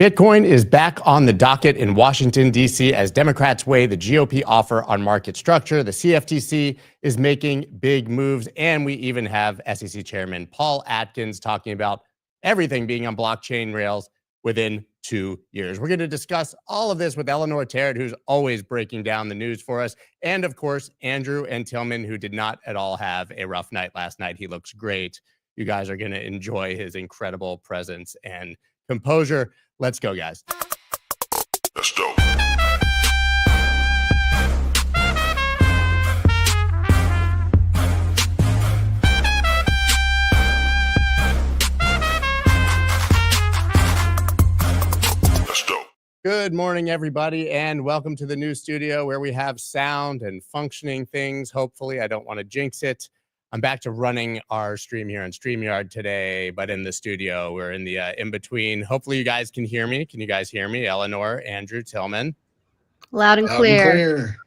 Bitcoin is back on the docket in Washington, D.C. as Democrats weigh the GOP offer on market structure. The CFTC is making big moves, and we even have SEC Chairman Paul Atkins talking about everything being on blockchain rails within 2 years. We're going to discuss all of this with Eleanor Terrett, who's always breaking down the news for us, and of course, Andrew and Tillman, who did not at all have a rough night last night. He looks great. You guys are going to enjoy his incredible presence and composure. Let's go, guys. Let's go. Good morning, everybody, and welcome to the new studio where we have sound and functioning things. Hopefully, I don't want to jinx it. I'm back to running our stream here on StreamYard today, but in the studio, we're in the in-between. Hopefully, you guys can hear me. Can you guys hear me? Eleanor, Andrew, Tillman? Loud and clear.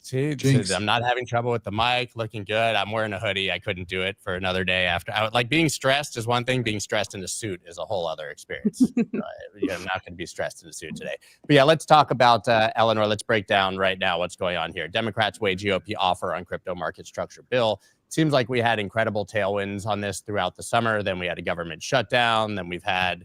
See, I'm not having trouble with the mic. Looking good. I'm wearing a hoodie. I couldn't do it for another day after. Like being stressed is one thing. Being stressed in a suit is a whole other experience. I'm not going to be stressed in a suit today. But yeah, let's talk about Eleanor. Let's break down right now what's going on here. Democrats weigh GOP offer on crypto market structure bill. Seems like we had incredible tailwinds on this throughout the summer. Then we had a government shutdown. Then we've had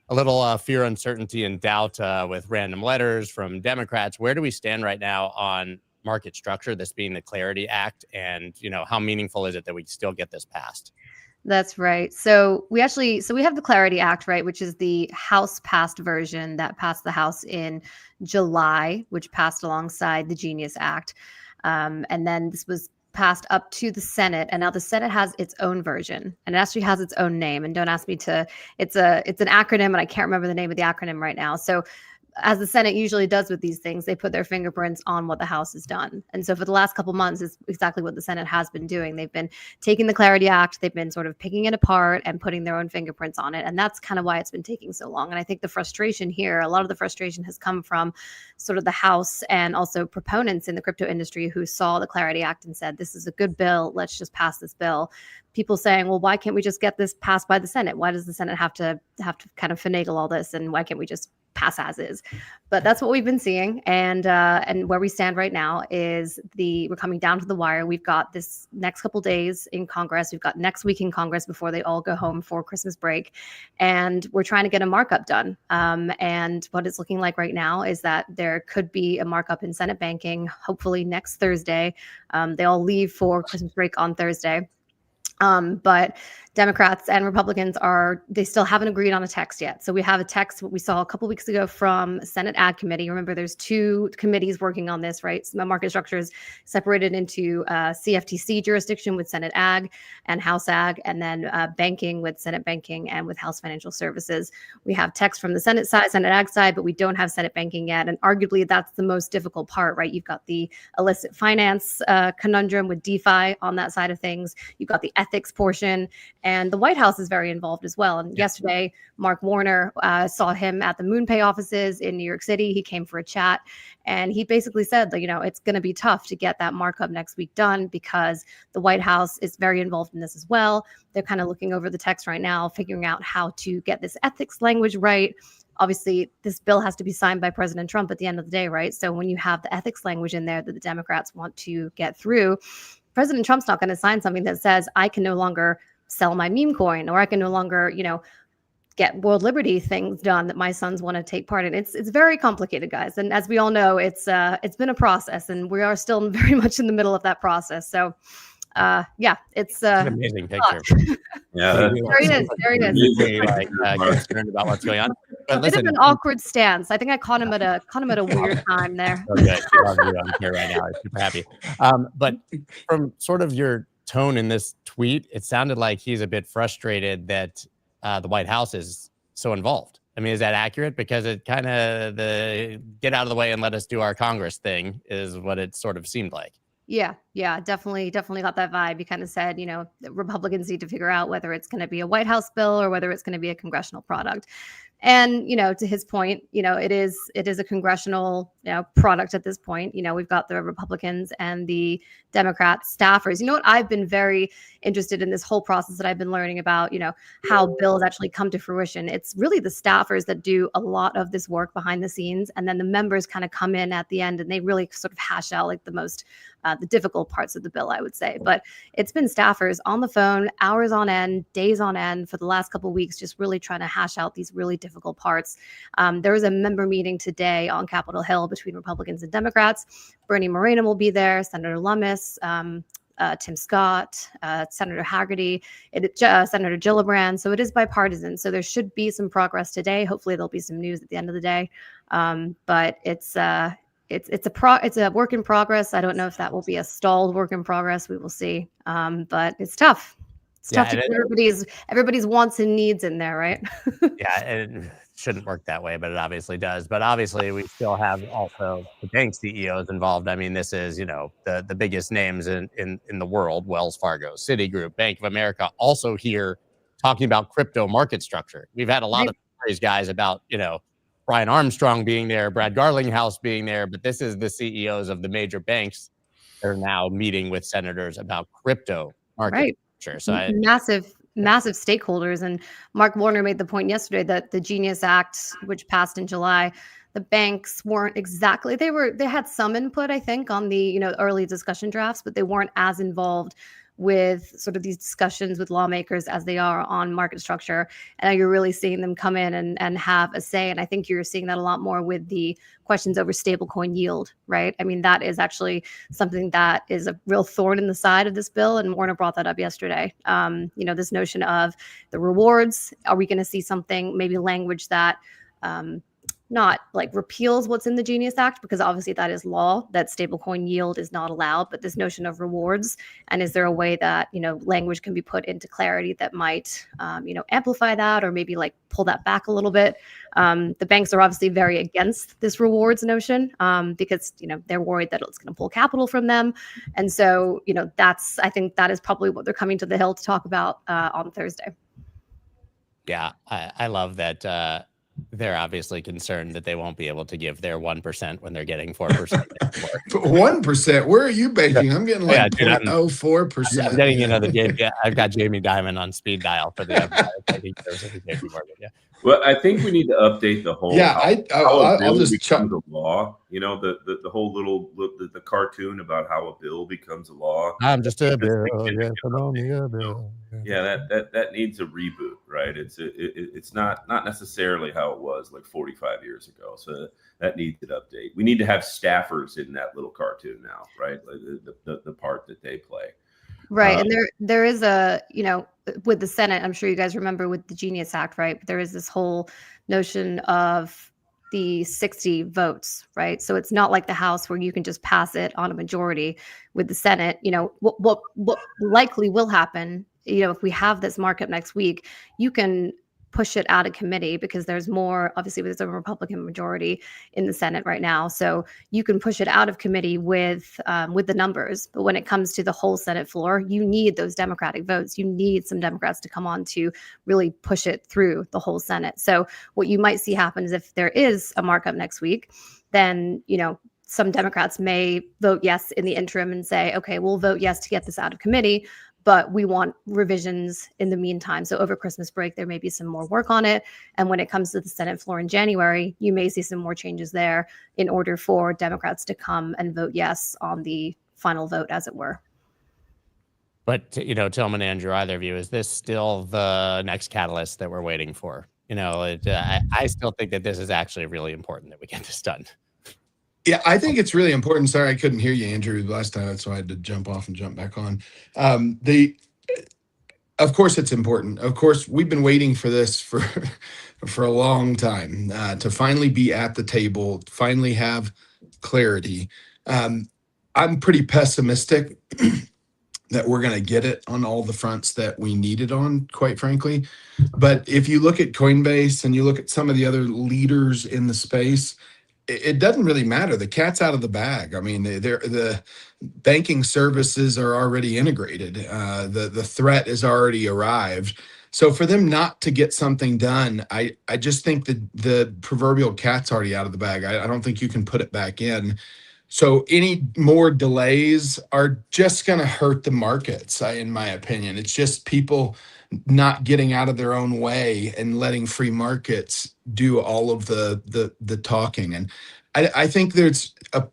a little fear, uncertainty, and doubt with random letters from Democrats. Where do we stand right now on market structure, this being the Clarity Act, and how meaningful is it that we still get this passed? That's right. So we have the Clarity Act, right, which is the House passed version that passed the House in July, which passed alongside the Genius Act. And then this was passed up to the Senate, and now the Senate has its own version, and it actually has its own name. And don't ask me to, it's an acronym, and I can't remember the name of the acronym right now. So as the Senate usually does with these things, they put their fingerprints on what the House has done. And so for the last couple of months is exactly what the Senate has been doing. They've been taking the Clarity Act, they've been sort of picking it apart and putting their own fingerprints on it. And that's kind of why it's been taking so long. And I think the frustration here, a lot of the frustration has come from sort of the House and also proponents in the crypto industry who saw the Clarity Act and said, this is a good bill, let's just pass this bill. People saying, well, why can't we just get this passed by the Senate? Why does the Senate have to kind of finagle all this? And why can't we just pass as is? But that's what we've been seeing. And where we stand right now is we're coming down to the wire. We've got this next couple days in Congress. We've got next week in Congress before they all go home for Christmas break. And we're trying to get a markup done. And what it's looking like right now is that there could be a markup in Senate banking, hopefully next Thursday. They all leave for Christmas break on Thursday. But Democrats and Republicans they still haven't agreed on a text yet. So we have a text we saw a couple weeks ago from Senate Ag Committee. Remember, there's two committees working on this, right? So market structure is separated into CFTC jurisdiction with Senate Ag and House Ag, and then banking with Senate Banking and with House Financial Services. We have text from the Senate side, Senate Ag side, but we don't have Senate Banking yet. And arguably that's the most difficult part, right? You've got the illicit finance conundrum with DeFi on that side of things. You've got the ethics portion, and the White House is very involved as well. And yesterday, Mark Warner saw him at the MoonPay offices in New York City. He came for a chat, and he basically said that, it's going to be tough to get that markup next week done because the White House is very involved in this as well. They're kind of looking over the text right now, figuring out how to get this ethics language right. Obviously, this bill has to be signed by President Trump at the end of the day, right? So when you have the ethics language in there that the Democrats want to get through, President Trump's not going to sign something that says I can no longer sell my meme coin, or I can no longer, get World Liberty things done that my sons want to take part in. It's very complicated, guys. And as we all know, it's been a process, and we are still very much in the middle of that process. So it's an amazing picture. Yeah, there he is. Concerned about what's going on. But a bit of an awkward stance. I think I caught him at a weird time there. Okay, I'm here right now. I'm super happy. But from sort of your tone in this tweet, it sounded like he's a bit frustrated that the White House is so involved. I mean, is that accurate? Because it kind of the get out of the way and let us do our Congress thing is what it sort of seemed like. Yeah, definitely got that vibe. You kind of said, Republicans need to figure out whether it's going to be a White House bill or whether it's going to be a congressional product. And, to his point, it is a congressional, product at this point. We've got the Republicans and the Democrat staffers. You know what? I've been very interested in this whole process that I've been learning about, how bills actually come to fruition. It's really the staffers that do a lot of this work behind the scenes. And then the members kind of come in at the end and they really sort of hash out like the difficult parts of the bill, I would say. But it's been staffers on the phone, hours on end, days on end for the last couple of weeks, just really trying to hash out these really difficult parts. There was a member meeting today on Capitol Hill between Republicans and Democrats. Bernie Moreno will be there, Senator Lummis, Tim Scott, Senator Haggerty, Senator Gillibrand. So it is bipartisan. So there should be some progress today. Hopefully there'll be some news at the end of the day. But it's a work in progress. I don't know if that will be a stalled work in progress. We will see. But it's tough. It's tough to put everybody's wants and needs in there, right? Yeah, it shouldn't work that way, but it obviously does. But obviously, we still have also the bank CEOs involved. I mean, this is, the biggest names in the world: Wells Fargo, Citigroup, Bank of America, also here talking about crypto market structure. We've had a lot of stories, guys, about Brian Armstrong being there, Brad Garlinghouse being there, but this is the CEOs of the major banks that are now meeting with senators about crypto market structure. So massive stakeholders. And Mark Warner made the point yesterday that the Genius Act, which passed in July, the banks weren't exactly, they had some input, I think, on the early discussion drafts, but they weren't as involved with sort of these discussions with lawmakers as they are on market structure. And you're really seeing them come in and have a say. And I think you're seeing that a lot more with the questions over stablecoin yield, right? I mean, that is actually something that is a real thorn in the side of this bill. And Warner brought that up yesterday. This notion of the rewards. Are we going to see something, maybe language that not like repeals what's in the Genius Act, because obviously that is law, that stablecoin yield is not allowed, but this notion of rewards, and is there a way that, language can be put into clarity that might, amplify that, or maybe like pull that back a little bit. The banks are obviously very against this rewards notion because, they're worried that it's going to pull capital from them. And so, I think that is probably what they're coming to the Hill to talk about on Thursday. Yeah, I love that. They're obviously concerned that they won't be able to give their 1% when they're getting 4%. 1%? Where are you banking? I'm getting like 0.04%. I'm getting I've got Jamie Dimon on speed dial for the yeah. Well, I think we need to update the whole. Yeah, I'll just become the law. The whole little the cartoon about how a bill becomes a law. I'm just a bill. Yes, I'm only a bill. Yeah, that needs a reboot, right? It's not necessarily how it was like 45 years ago. So that needs an update. We need to have staffers in that little cartoon now, right? Like the part that they play. Right. And there is a, with the Senate, I'm sure you guys remember with the Genius Act, right? There is this whole notion of the 60 votes, right? So it's not like the House where you can just pass it on a majority. With the Senate, what likely will happen, if we have this markup next week, you can push it out of committee because there's more, obviously there's a Republican majority in the Senate right now. So you can push it out of committee with the numbers. But when it comes to the whole Senate floor, you need those Democratic votes. You need some Democrats to come on to really push it through the whole Senate. So what you might see happen is if there is a markup next week, then, some Democrats may vote yes in the interim and say, okay, we'll vote yes to get this out of committee, but we want revisions in the meantime. So over Christmas break, there may be some more work on it. And when it comes to the Senate floor in January, you may see some more changes there in order for Democrats to come and vote yes on the final vote, as it were. But, Tillman, Andrew, either of you, is this still the next catalyst that we're waiting for? I still think that this is actually really important that we get this done. Yeah, I think it's really important. Sorry, I couldn't hear you, Andrew, last time, so I had to jump off and jump back on. Of course, it's important. Of course, we've been waiting for this for a long time to finally be at the table, finally have clarity. I'm pretty pessimistic that we're going to get it on all the fronts that we need it on, quite frankly. But if you look at Coinbase and you look at some of the other leaders in the space, it doesn't really matter. The cat's out of the bag. I mean, the banking services are already integrated. The threat has already arrived. So for them not to get something done, I just think that the proverbial cat's already out of the bag. I don't think you can put it back in. So any more delays are just going to hurt the markets, in my opinion. It's just people not getting out of their own way and letting free markets do all of the talking. And I think there's a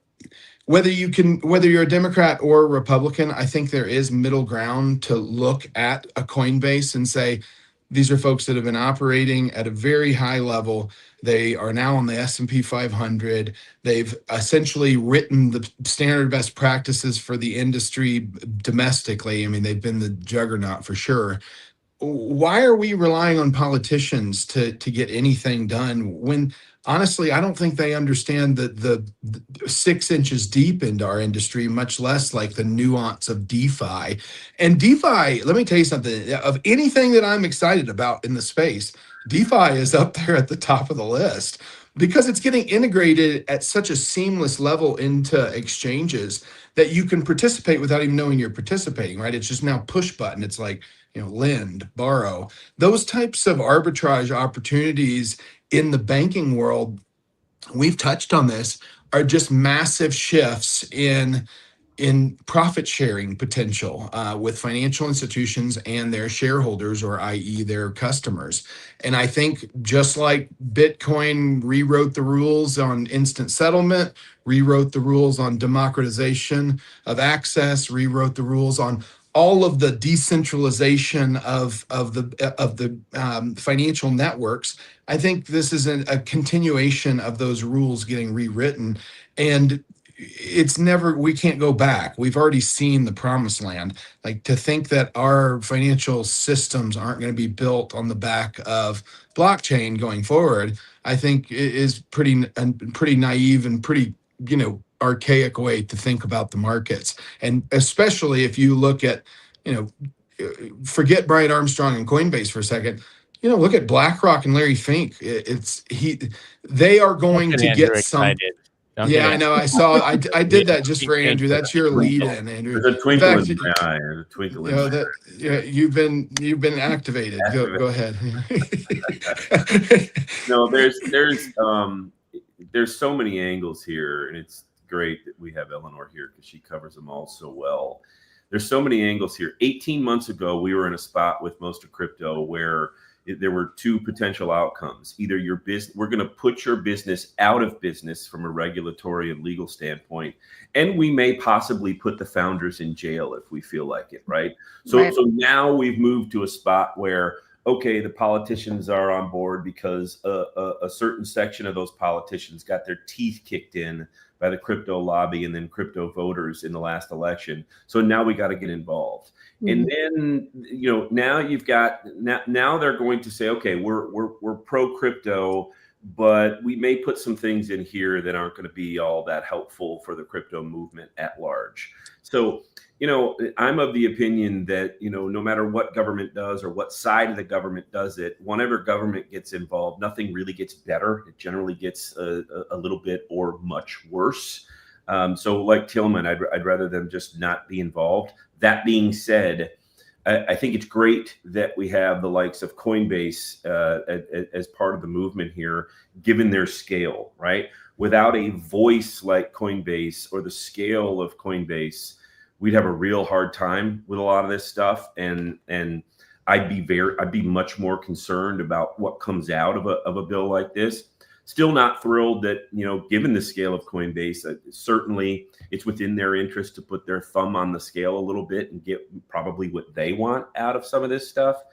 whether you're a Democrat or a Republican, I think there is middle ground to look at a Coinbase and say, these are folks that have been operating at a very high level. They are now on the S&P 500. They've essentially written the standard best practices for the industry domestically. I mean, they've been the juggernaut for sure. Why are we relying on politicians to get anything done when honestly, I don't think they understand the 6 inches deep into our industry, much less like the nuance of DeFi. And DeFi, let me tell you something, of anything that I'm excited about in the space, DeFi is up there at the top of the list because it's getting integrated at such a seamless level into exchanges that you can participate without even knowing you're participating, right? It's just now push button. It's like, lend, borrow, those types of arbitrage opportunities in the banking world, we've touched on this, are just massive shifts in profit sharing potential with financial institutions and their shareholders, or i.e. their customers. And I think just like Bitcoin rewrote the rules on instant settlement, rewrote the rules on democratization of access, rewrote the rules on all of the decentralization of the financial networks, I think this is a continuation of those rules getting rewritten. And we can't go back. We've already seen the promised land. Like, to think that our financial systems aren't going to be built on the back of blockchain going forward, I think is pretty naive and pretty, archaic way to think about the markets. And especially if you look at, forget Brian Armstrong and Coinbase for a second, look at BlackRock and Larry Fink. They are going to get some. Yeah, I know. I did that just for Andrew. That's your lead in, Andrew. There's a twinkle in my eye and a twinkle in my eye. You've been activated. Go ahead. No, there's so many angles here, and it's great that we have Eleanor here because she covers them all so well. There's so many angles here. 18 months ago, we were in a spot with most of crypto where there were 2 potential outcomes. Either your business, we're going to put your business out of business from a regulatory and legal standpoint, and we may possibly put the founders in jail if we feel like it, right? So now we've moved to a spot where, okay, the politicians are on board because a certain section of those politicians got their teeth kicked in by the crypto lobby and then crypto voters in the last election. So now we got to get involved. And then, now you've got, now they're going to say, okay, we're pro crypto, but we may put some things in here that aren't going to be all that helpful for the crypto movement at large. So, I'm of the opinion that, no matter what government does or what side of the government does it, whenever government gets involved, nothing really gets better. It generally gets a little bit or much worse. So like Tillman, I'd rather them just not be involved. That being said, I think it's great that we have the likes of Coinbase as part of the movement here, given their scale, right? Without a voice like Coinbase or the scale of Coinbase, we'd have a real hard time with a lot of this stuff. And I'd be much more concerned about what comes out of a bill like this. Still not thrilled that, given the scale of Coinbase, certainly it's within their interest to put their thumb on the scale a little bit and get probably what they want out of some of this stuff.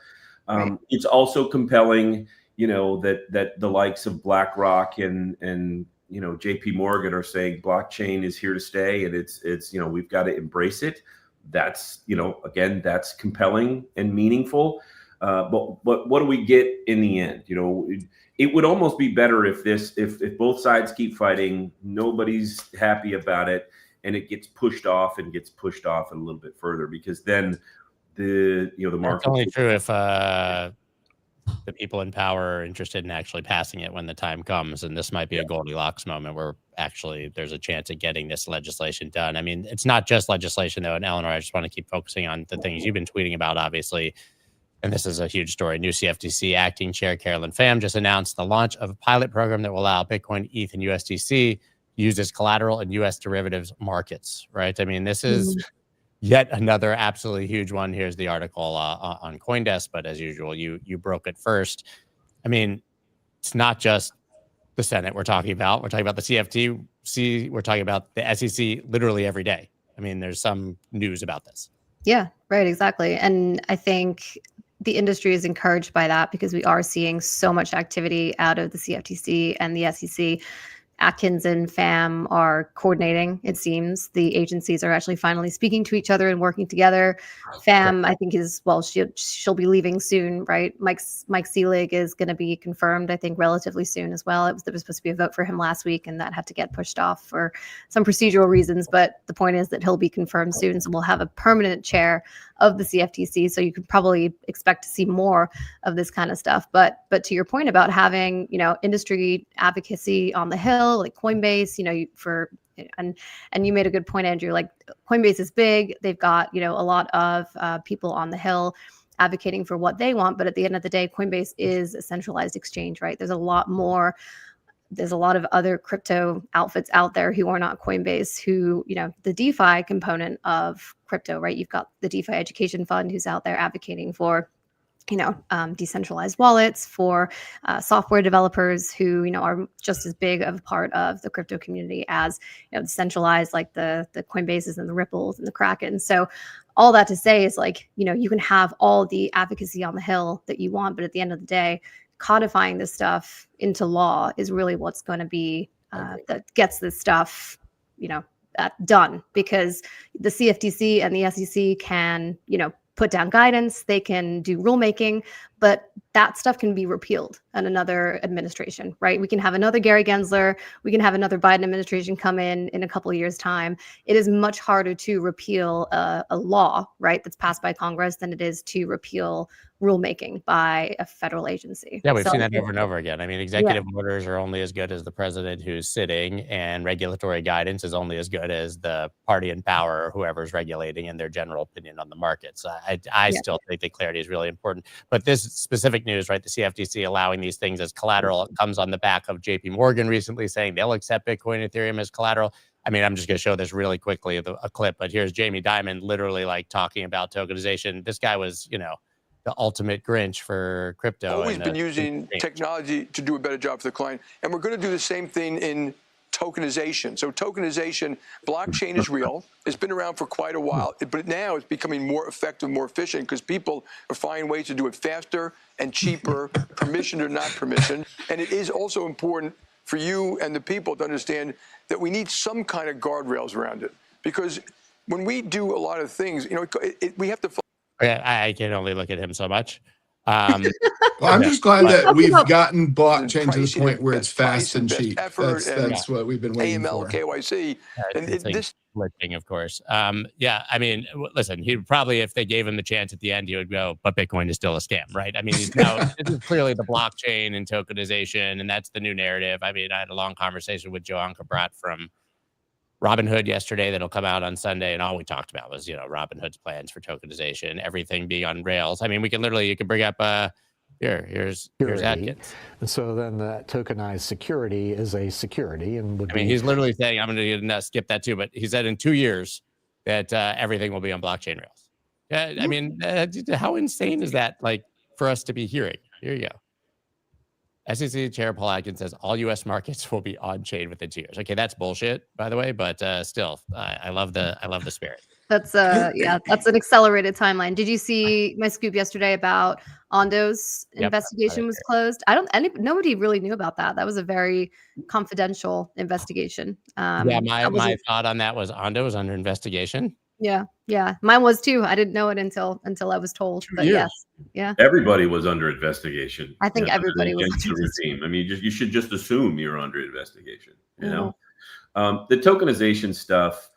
Right. It's also compelling, that the likes of BlackRock and JP Morgan are saying blockchain is here to stay, and it's we've got to embrace it. That's, again, that's compelling and meaningful. But what do we get in the end? It would almost be better if both sides keep fighting, nobody's happy about it, and it gets pushed off a little bit further, because then the market. It's only true if the people in power are interested in actually passing it when the time comes, and this might be a Goldilocks moment where actually there's a chance of getting this legislation done. I mean, it's not just legislation though, and Eleanor, I just want to keep focusing on the things you've been tweeting about, obviously. and this is a huge story. New CFTC acting chair Carolyn Pham just announced the launch of a pilot program that will allow Bitcoin, ETH, and USDC used as collateral in U.S. derivatives markets, right? I mean, this is yet another absolutely huge one. Here's the article on CoinDesk, but as usual, you broke it first. I mean, it's not just the Senate we're talking about. We're talking about the CFTC. We're talking about the SEC literally every day. I mean, there's some news about this. Yeah, right, exactly. And I think the industry is encouraged by that because we are seeing so much activity out of the CFTC and the SEC. Atkins and Pham are coordinating, it seems. The agencies are actually finally speaking to each other and working together. Pham, I think, she'll be leaving soon, right? Mike Seelig is going to be confirmed, I think, relatively soon as well. There was supposed to be a vote for him last week, and that had to get pushed off for some procedural reasons. But the point is that he'll be confirmed soon, so we'll have a permanent chair of the CFTC. So you could probably expect to see more of this kind of stuff. But to your point about having, industry advocacy on the Hill, like Coinbase, and you made a good point, Andrew, like Coinbase is big. They've got, a lot of people on the Hill advocating for what they want. But at the end of the day, Coinbase is a centralized exchange, right? There's a lot of other crypto outfits out there who are not Coinbase, who, the DeFi component of crypto, right? You've got the DeFi Education Fund who's out there advocating for, decentralized wallets, for software developers who, are just as big of a part of the crypto community as, the centralized, like the Coinbases and the Ripples and the Kraken. So all that to say is like, you can have all the advocacy on the Hill that you want, but at the end of the day, codifying this stuff into law is really what's going to be that gets this stuff, done, because the CFTC and the SEC can, put down guidance, they can do rulemaking, but that stuff can be repealed in another administration, right? We can have another Gary Gensler, we can have another Biden administration come in a couple of years' time. It is much harder to repeal a law, right, that's passed by Congress than it is to repeal rulemaking by a federal agency. Yeah, we've seen that over and over again. I mean, executive orders are only as good as the president who's sitting, and regulatory guidance is only as good as the party in power or whoever's regulating and their general opinion on the market. So I still think that clarity is really important. But this specific news, right, the CFTC allowing these things as collateral, it comes on the back of JP Morgan recently saying they'll accept Bitcoin and Ethereum as collateral. I mean, I'm just going to show this really quickly, a clip, but here's Jamie Dimon literally like talking about tokenization. This guy was, the ultimate Grinch for crypto. Always been using technology to do a better job for the client. And we're going to do the same thing in tokenization. So tokenization, blockchain is real. It's been around for quite a while, but now it's becoming more effective, more efficient, because people are finding ways to do it faster and cheaper, permission or not permission. And it is also important for you and the people to understand that we need some kind of guardrails around it. Because when we do a lot of things, we have to... I can only look at him so much. Well, I'm just glad that we've gotten blockchain to the point where it's fast and cheap. That's what we've been waiting for. KYC, and this glitching, of course. I mean, listen, he'd probably, if they gave him the chance at the end, he would go, but Bitcoin is still a scam, right? I mean, this is clearly the blockchain and tokenization, and that's the new narrative. I mean, I had a long conversation with Joan Cabrat from Robinhood yesterday that'll come out on Sunday, and all we talked about was, Robinhood's plans for tokenization, everything being on rails. I mean, you can bring up here's Atkins. And so then that tokenized security is a security, and he's literally saying, I'm going to skip that too, but he said in 2 years that everything will be on blockchain rails. I mean, how insane is that? Like, for us to be hearing? Here you go. SEC Chair Paul Atkins says all U.S. markets will be on chain within 2 years. Okay, that's bullshit, by the way, but still, I love the spirit. That's that's an accelerated timeline. Did you see my scoop yesterday about Ondo's investigation was closed? Nobody really knew about that. That was a very confidential investigation. My thought on that was Ondo was under investigation. Yeah, mine was too. I didn't know it until I was told. But yes, everybody was under investigation. I think everybody was against the regime. I mean, you should just assume you're under investigation. The tokenization stuff,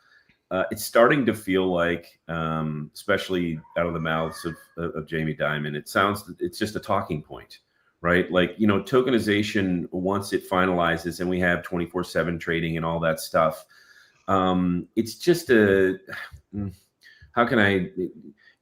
it's starting to feel like, especially out of the mouths of Jamie Dimon, it's just a talking point, right? Like, tokenization, once it finalizes and we have 24/7 trading and all that stuff, it's just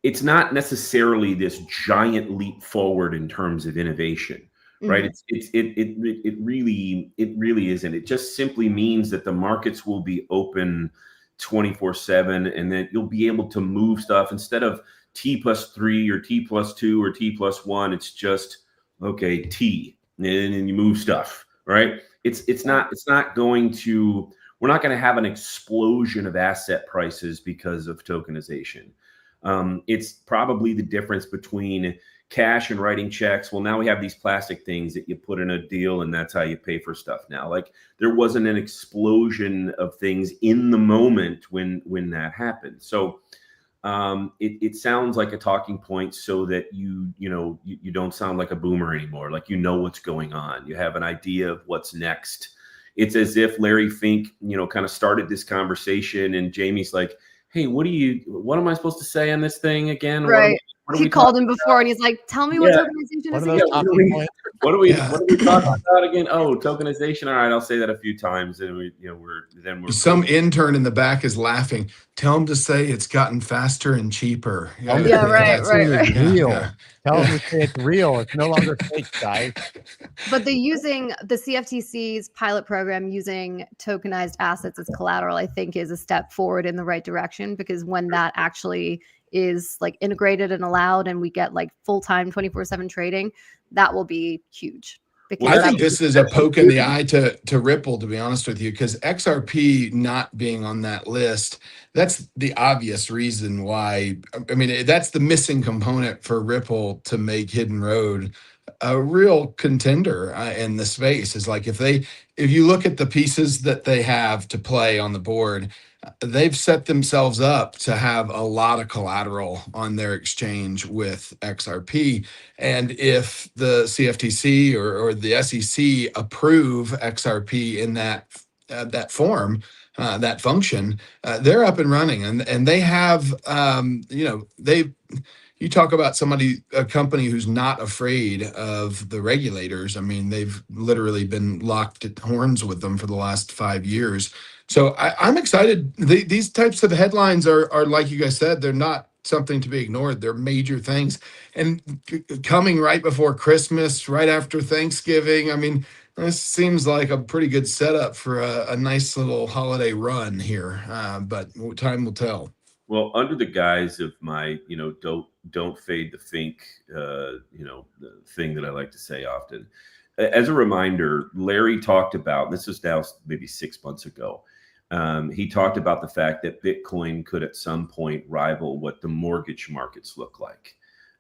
it's not necessarily this giant leap forward in terms of innovation, right? It really isn't. It just simply means that the markets will be open 24/7, and then you'll be able to move stuff instead of T+3 or T+2 or T+1. It's just okay, T, and then you move stuff, right? It's not going to. We're not going to have an explosion of asset prices because of tokenization. It's probably the difference between cash and writing checks. Well, now we have these plastic things that you put in a deal, and that's how you pay for stuff now. Like, there wasn't an explosion of things in the moment when that happened. So it sounds like a talking point so that you don't sound like a boomer anymore. Like, you know what's going on. You have an idea of what's next. It's as if Larry Fink, kind of started this conversation, and Jamie's like, "Hey, what am I supposed to say on this thing again?" Right. What He called him before, and he's like, "Tell me what tokenization is again." What are we talking about again? Oh, tokenization. All right, I'll say that a few times, and we're some intern in the back is laughing. Tell him to say it's gotten faster and cheaper. Right. Real. Yeah. Tell them to say it's real. It's no longer fake, guys. But using the CFTC's pilot program using tokenized assets as collateral, I think, is a step forward in the right direction, because when that actually is like integrated and allowed, and we get like full-time 24/7 trading, that will be huge. I think this is a poke in the eye to Ripple, to be honest with you, because XRP not being on that list, that's the obvious reason why. I mean, that's the missing component for Ripple to make Hidden Road a real contender in the space. Is like, if you look at the pieces that they have to play on the board, they've set themselves up to have a lot of collateral on their exchange with XRP. And if the CFTC or the SEC approve XRP in that form, that function, they're up and running, and they have, you talk about a company who's not afraid of the regulators. I mean, they've literally been locked at horns with them for the last 5 years. So I'm excited. These types of headlines are, like you guys said, they're not something to be ignored. They're major things. And coming right before Christmas, right after Thanksgiving, I mean, this seems like a pretty good setup for a nice little holiday run here. But time will tell. Well, under the guise of my, don't fade the Fink, the thing that I like to say often. As a reminder, Larry talked about, this was now maybe 6 months ago. He talked about the fact that Bitcoin could at some point rival what the mortgage markets look like.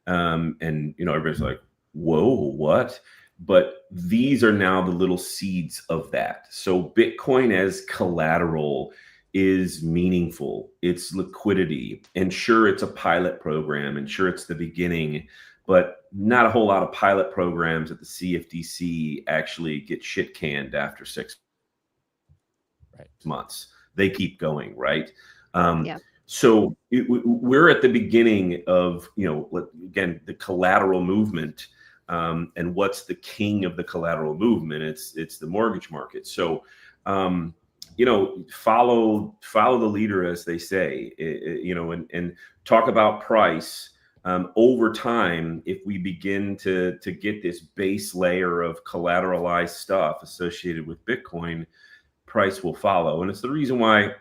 And everybody's like, whoa, what? But these are now the little seeds of that. So Bitcoin as collateral is meaningful. It's liquidity. And sure, it's a pilot program, and sure, it's the beginning, but not a whole lot of pilot programs at the CFTC actually get shit canned after 6 months. They keep going, right? So we're at the beginning of, again, the collateral movement. And what's the king of the collateral movement? It's the mortgage market. So, follow the leader, as they say, and talk about price. Over time, if we begin to get this base layer of collateralized stuff associated with Bitcoin, price will follow. And it's the reason why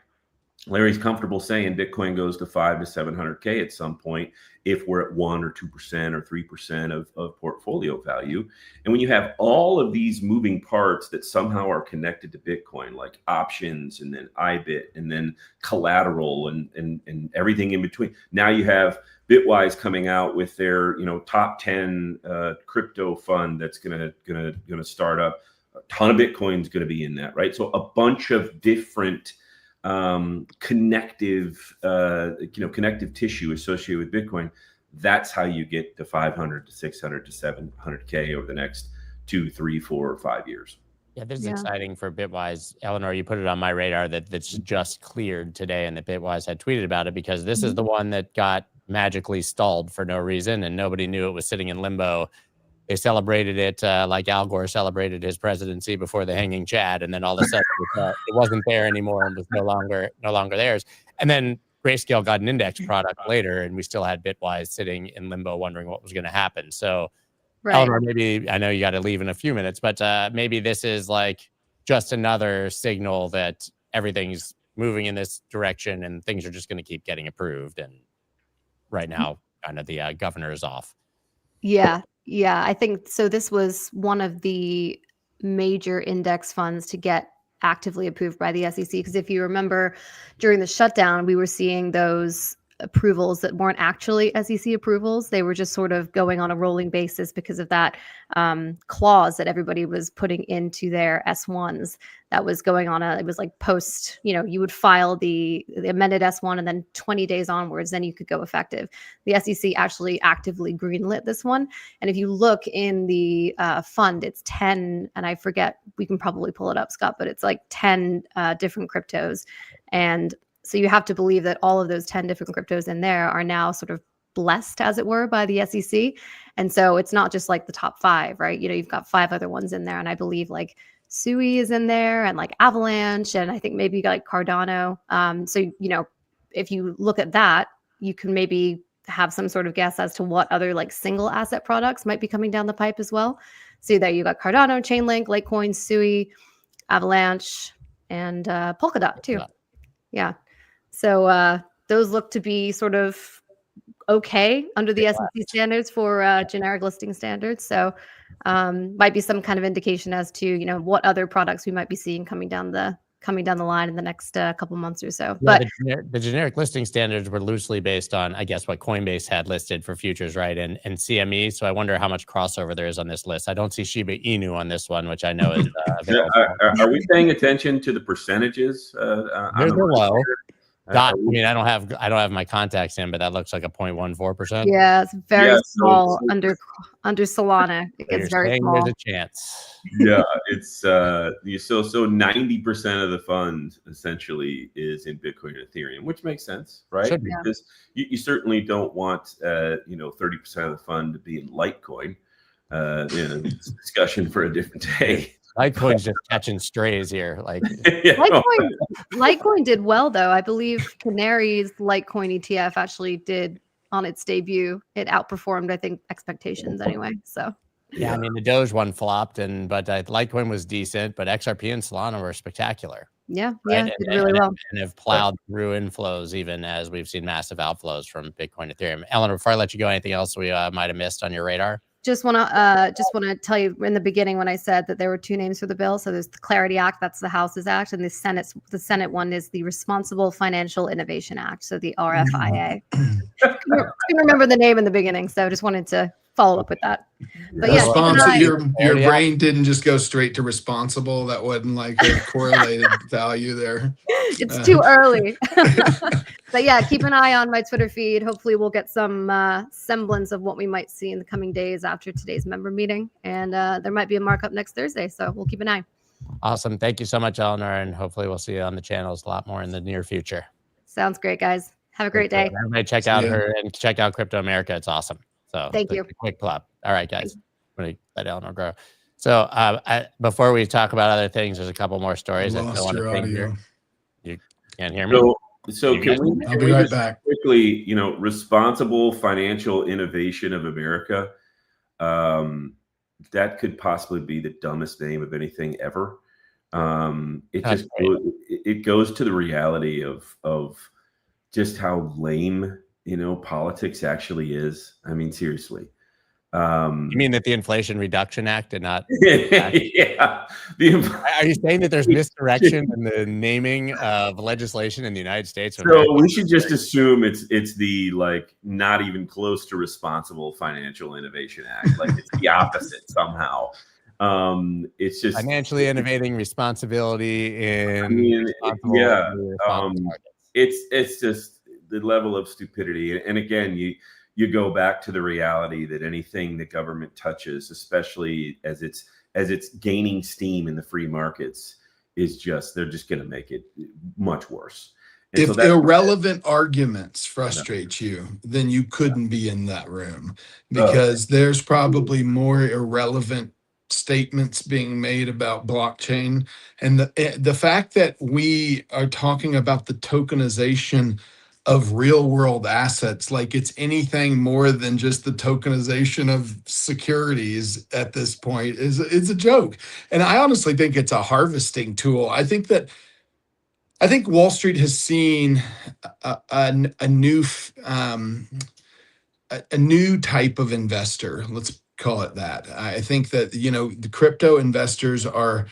Larry's comfortable saying Bitcoin goes to 500 to 700K at some point if we're at 1 or 2% or 3% of portfolio value. And when you have all of these moving parts that somehow are connected to Bitcoin, like options and then IBIT and then collateral and everything in between, now you have Bitwise coming out with their top 10 crypto fund that's gonna start up. A ton of Bitcoin's going to be in that, right? So a bunch of different connective tissue associated with Bitcoin. That's how you get to 500 to 600 to 700K over the next 2, 3, 4, or 5 years. Yeah, this is exciting for Bitwise. Eleanor, you put it on my radar that's just cleared today, and that Bitwise had tweeted about it, because this is the one that got magically stalled for no reason, and nobody knew it was sitting in limbo. They celebrated it like Al Gore celebrated his presidency before the hanging Chad, and then all of a sudden it wasn't there anymore and was no longer theirs. And then Grayscale got an index product later, and we still had Bitwise sitting in limbo, wondering what was going to happen. So, Eleanor, maybe I know you got to leave in a few minutes, but maybe this is like just another signal that everything's moving in this direction, and things are just going to keep getting approved. And right now, kind of the governor is off. Yeah, I think so. This was one of the major index funds to get actively approved by the SEC, because if you remember, during the shutdown, we were seeing those approvals that weren't actually SEC approvals. They were just sort of going on a rolling basis because of that clause that everybody was putting into their S1s. That was going on it was like post, you would file the amended S1, and then 20 days onwards, then you could go effective. The SEC actually actively greenlit this one. And if you look in the fund, it's 10, and I forget, we can probably pull it up, Scott, but it's like 10 different cryptos. And so you have to believe that all of those 10 different cryptos in there are now sort of blessed, as it were, by the SEC. And so it's not just like the top 5, right? You've got 5 other ones in there. And I believe like Sui is in there, and like Avalanche, and I think maybe you got like Cardano. So, if you look at that, you can maybe have some sort of guess as to what other like single asset products might be coming down the pipe as well. So there you got Cardano, Chainlink, Litecoin, Sui, Avalanche, and Polkadot too. Yeah. So those look to be sort of okay under the SEC standards for generic listing standards. So might be some kind of indication as to what other products we might be seeing coming down the line in the next couple months or so. Yeah, but the generic listing standards were loosely based on, I guess, what Coinbase had listed for futures, right, and CME. So I wonder how much crossover there is on this list. I don't see Shiba Inu on this one, which I know is available. Are we paying attention to the percentages? They're low. I mean, I don't have my contacts in, but that looks like a 0.14%. Yeah, it's very small under Solana. It gets very small. There's a chance. Yeah, it's so 90% of the fund essentially is in Bitcoin and Ethereum, which makes sense, right? Because you certainly don't want 30% of the fund to be in Litecoin. Discussion for a different day. Litecoin's just catching strays here. Like Litecoin did well though. I believe Canary's Litecoin ETF actually did on its debut. It outperformed, I think, expectations anyway. So yeah, I mean the Doge one flopped, but Litecoin was decent, but XRP and Solana were spectacular. Yeah, right? Did really well, and have plowed through inflows, even as we've seen massive outflows from Bitcoin, Ethereum. Eleanor, before I let you go, anything else we might have missed on your radar? Just want to tell you in the beginning when I said that there were 2 names for the bill. So there's the Clarity Act, that's the House's act, and the Senate one is the Responsible Financial Innovation Act, so the RFIA. Couldn't remember the name in the beginning, so just wanted to follow up with that. But your brain didn't just go straight to responsible. That wasn't like a correlated value there. It's too early. But yeah, keep an eye on my Twitter feed. Hopefully we'll get some semblance of what we might see in the coming days after today's member meeting. And there might be a markup next Thursday, so we'll keep an eye. Awesome. Thank you so much, Eleanor, and hopefully we'll see you on the channels a lot more in the near future. Sounds great, guys. Have a great day. Everybody check out her and check out Crypto America. It's awesome. So thank you. Quick plug. All right, guys. I'm going to let Eleanor grow. So before we talk about other things, there's a couple more stories. I still want to think here. You can't hear me? So can I'll be right back. Quickly, responsible financial innovation of America. That could possibly be the dumbest name of anything ever. It goes to the reality of just how lame politics actually is. I mean, seriously. You mean that the Inflation Reduction Act did not? Yeah. Are you saying that there's misdirection in the naming of legislation in the United States? So we should just assume it's the not even close to Responsible Financial Innovation Act. Like it's the opposite somehow. It's just financially innovating responsibility it's just the level of stupidity. And again, you go back to the reality that anything the government touches, especially as it's gaining steam in the free markets, they're just going to make it much worse. And if irrelevant arguments frustrate you, then you couldn't be in that room, because there's probably more irrelevant statements being made about blockchain. And the fact that we are talking about the tokenization of real world assets like it's anything more than just the tokenization of securities at this point is a joke. And I honestly think it's a harvesting tool. I think Wall Street has seen a new a new type of investor. Let's call it that. I think that, the crypto investors are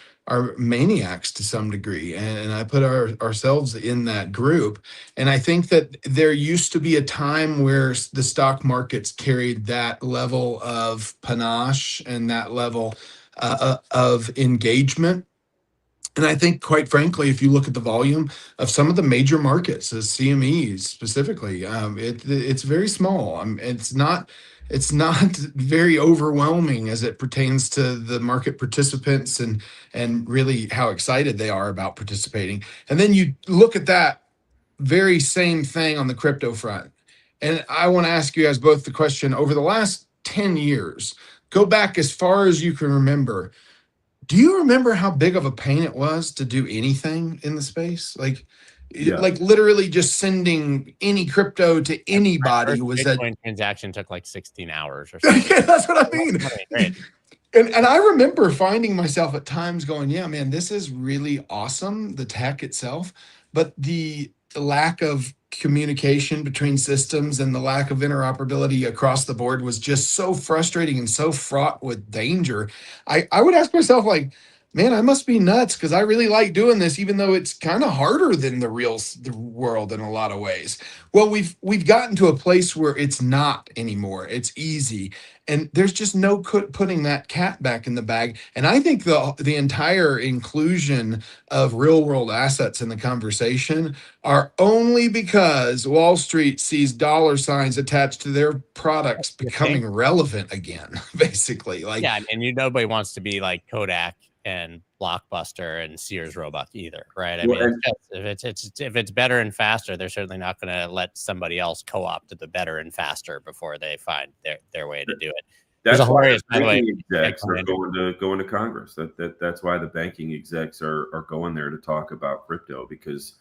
maniacs to some degree. And I put ourselves in that group. And I think that there used to be a time where the stock markets carried that level of panache and that level of engagement. And I think, quite frankly, if you look at the volume of some of the major markets, the CMEs specifically, it's very small. It's not very overwhelming as it pertains to the market participants and really how excited they are about participating. And then you look at that very same thing on the crypto front. And I want to ask you guys both the question: over the last 10 years, go back as far as you can remember. Do you remember how big of a pain it was to do anything in the space? Like literally just sending any crypto to anybody was that Bitcoin transaction took like 16 hours or something. Yeah, that's what I mean. Great. And I remember finding myself at times going, yeah, man, this is really awesome, the tech itself, but the lack of communication between systems and the lack of interoperability across the board was just so frustrating and so fraught with danger. I would ask myself, like, man, I must be nuts because I really like doing this, even though it's kind of harder than the world in a lot of ways. Well, we've gotten to a place where it's not anymore. It's easy. And there's just no putting that cat back in the bag. And I think the entire inclusion of real world assets in the conversation are only because Wall Street sees dollar signs attached to their products becoming relevant again, basically. Like, yeah, and nobody wants to be like Kodak and Blockbuster and Sears Roebuck either, right? I mean, if it's better and faster, they're certainly not going to let somebody else co-opt the better and faster before they find their way to do it. That's why the banking execs are going to Congress. That's why the banking execs are going there to talk about crypto, because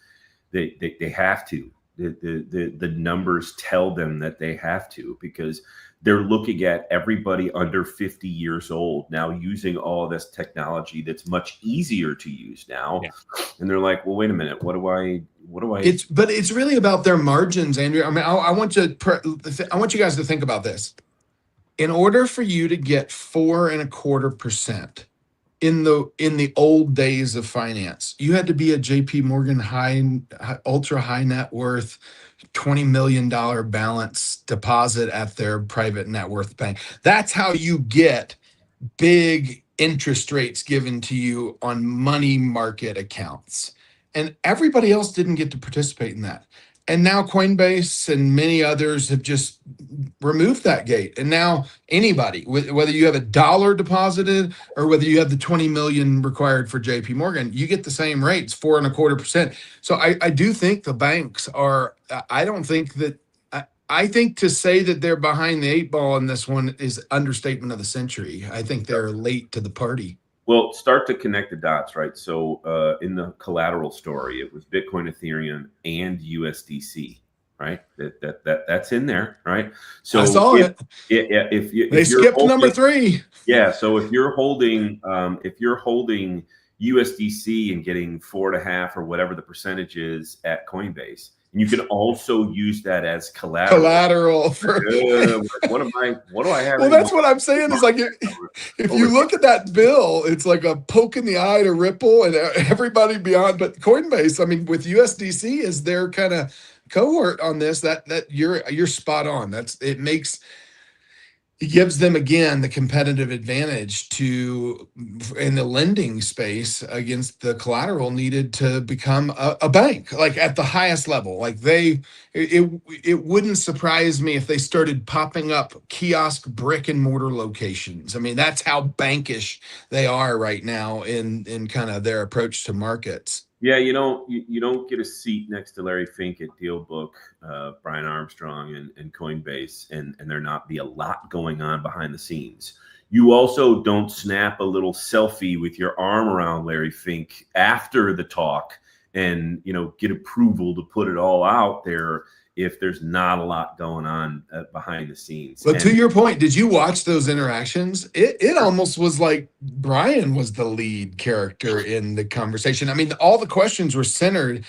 they have to. The numbers tell them that they have to, because they're looking at everybody under 50 years old now using all this technology that's much easier to use now. Yeah. And they're like, well, wait a minute, what do I? But it's really about their margins, Andrew. I mean, I want you guys to think about this. In order for you to get 4.25% in the old days of finance, you had to be a JP Morgan ultra high net worth, $20 million balance deposit at their private net worth bank. That's how you get big interest rates given to you on money market accounts. And everybody else didn't get to participate in that. And now Coinbase and many others have just removed that gate. And now anybody, whether you have $1 deposited or whether you have the 20 million required for JP Morgan, you get the same rates, 4.25%. So I do think the banks are, I think to say that they're behind the 8 ball in this one is understatement of the century. I think they're late to the party. Well, start to connect the dots, right? So in the collateral story, it was Bitcoin, Ethereum, and USDC, right? That's in there, right? So I saw it. If they skipped number 3. Yeah. So if you're holding USDC and getting 4.5 or whatever the percentage is at Coinbase, and you can also use that as collateral. For what do I have? Well, that's what I'm saying is, like, if you look at that bill, it's like a poke in the eye to Ripple and everybody beyond. But Coinbase, I mean, with USDC as their kind of cohort on this, that you're spot on. It gives them, again, the competitive advantage in the lending space against the collateral needed to become a bank, like at the highest level. Like it wouldn't surprise me if they started popping up kiosk brick and mortar locations. I mean, that's how bankish they are right now in kind of their approach to markets. Yeah, you don't get a seat next to Larry Fink at DealBook, Brian Armstrong, and Coinbase, and there not be a lot going on behind the scenes. You also don't snap a little selfie with your arm around Larry Fink after the talk and get approval to put it all out there if there's not a lot going on behind the scenes. But to your point, did you watch those interactions? It almost was like Brian was the lead character in the conversation. I mean, all the questions were centered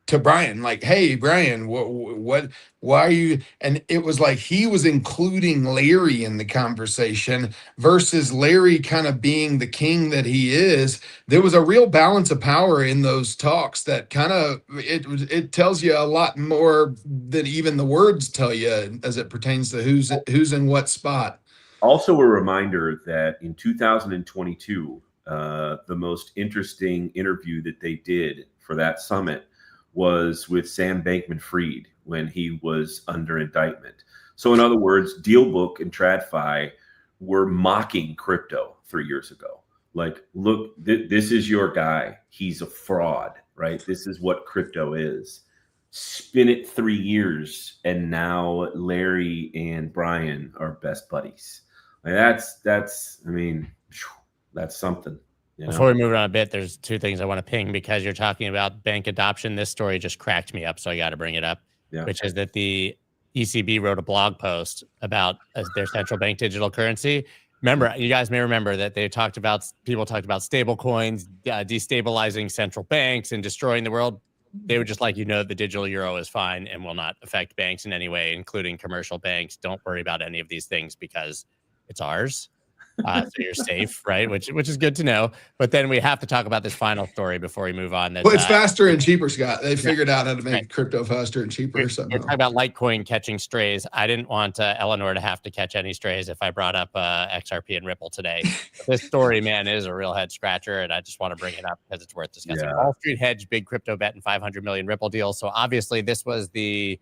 to Brian, like, "Hey, Brian, why are you?" And it was like he was including Larry in the conversation versus Larry kind of being the king that he is. There was a real balance of power in those talks that kind of it tells you a lot more than even the words tell you as it pertains to who's in what spot. Also, a reminder that in 2022, the most interesting interview that they did for that summit was with Sam Bankman-Fried when he was under indictment. So in other words, DealBook and TradFi were mocking crypto 3 years ago. Like, look, this is your guy. He's a fraud, right? This is what crypto is. Spin it 3 years, and now Larry and Brian are best buddies. Like that's something. You know? Before we move on a bit, there's two things I want to ping because you're talking about bank adoption. This story just cracked me up, so I got to bring it up, which is that the ECB wrote a blog post about their central bank digital currency. Remember, you guys may remember that people talked about stablecoins, destabilizing central banks and destroying the world. They would just like, the digital euro is fine and will not affect banks in any way, including commercial banks. Don't worry about any of these things because it's ours. So you're safe, right? Which is good to know. But then we have to talk about this final story before we move on. Well, it's faster and cheaper, Scott. They figured out how to make crypto faster and cheaper. We're talking about Litecoin catching strays. I didn't want Eleanor to have to catch any strays if I brought up XRP and Ripple today. This story, man, is a real head scratcher, and I just want to bring it up because it's worth discussing. Wall Street hedge big crypto bet and 500 million Ripple deal. So obviously this was the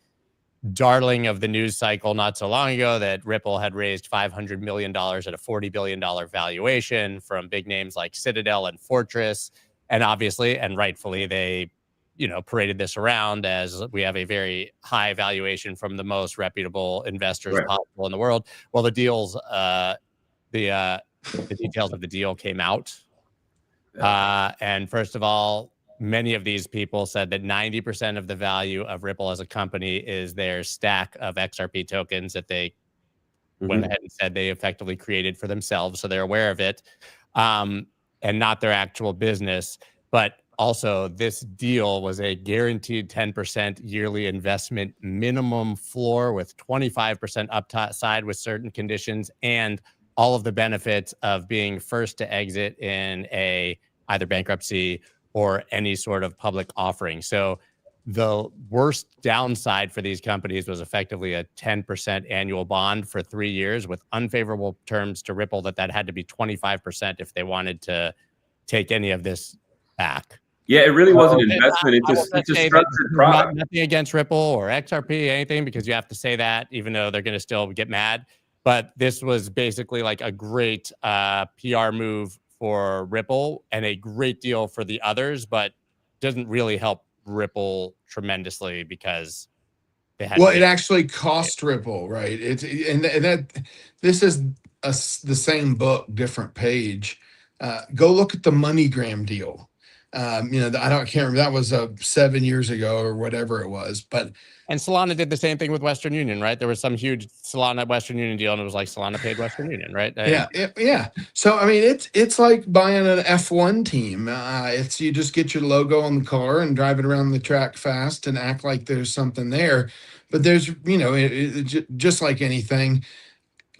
darling of the news cycle not so long ago that Ripple had raised $500 million at a $40 billion valuation from big names like Citadel and Fortress. And obviously, and rightfully, they, paraded this around as we have a very high valuation from the most reputable investors possible in the world. Well, the details of the deal came out. And first of all, many of these people said that 90% of the value of Ripple as a company is their stack of XRP tokens that they went ahead and said they effectively created for themselves. So they're aware of it, and not their actual business. But also, this deal was a guaranteed 10% yearly investment minimum floor with 25% upside with certain conditions and all of the benefits of being first to exit in either bankruptcy or any sort of public offering. So the worst downside for these companies was effectively a 10% annual bond for 3 years with unfavorable terms to Ripple that had to be 25% if they wanted to take any of this back. Yeah, it really was an investment. It's a structured product. Nothing against Ripple or XRP, anything, because you have to say that, even though they're going to still get mad. But this was basically like a great PR move for Ripple and a great deal for the others, but doesn't really help Ripple tremendously because they had. Well, it actually cost Ripple, right? This is the same book, different page. Go look at the MoneyGram deal. I can't remember. That was 7 years ago or whatever it was. And Solana did the same thing with Western Union, right? There was some huge Solana Western Union deal, and it was like Solana paid Western Union, right? Yeah. So I mean, it's like buying an F1 team. It's you just get your logo on the car and drive it around the track fast and act like there's something there. But there's, just like anything,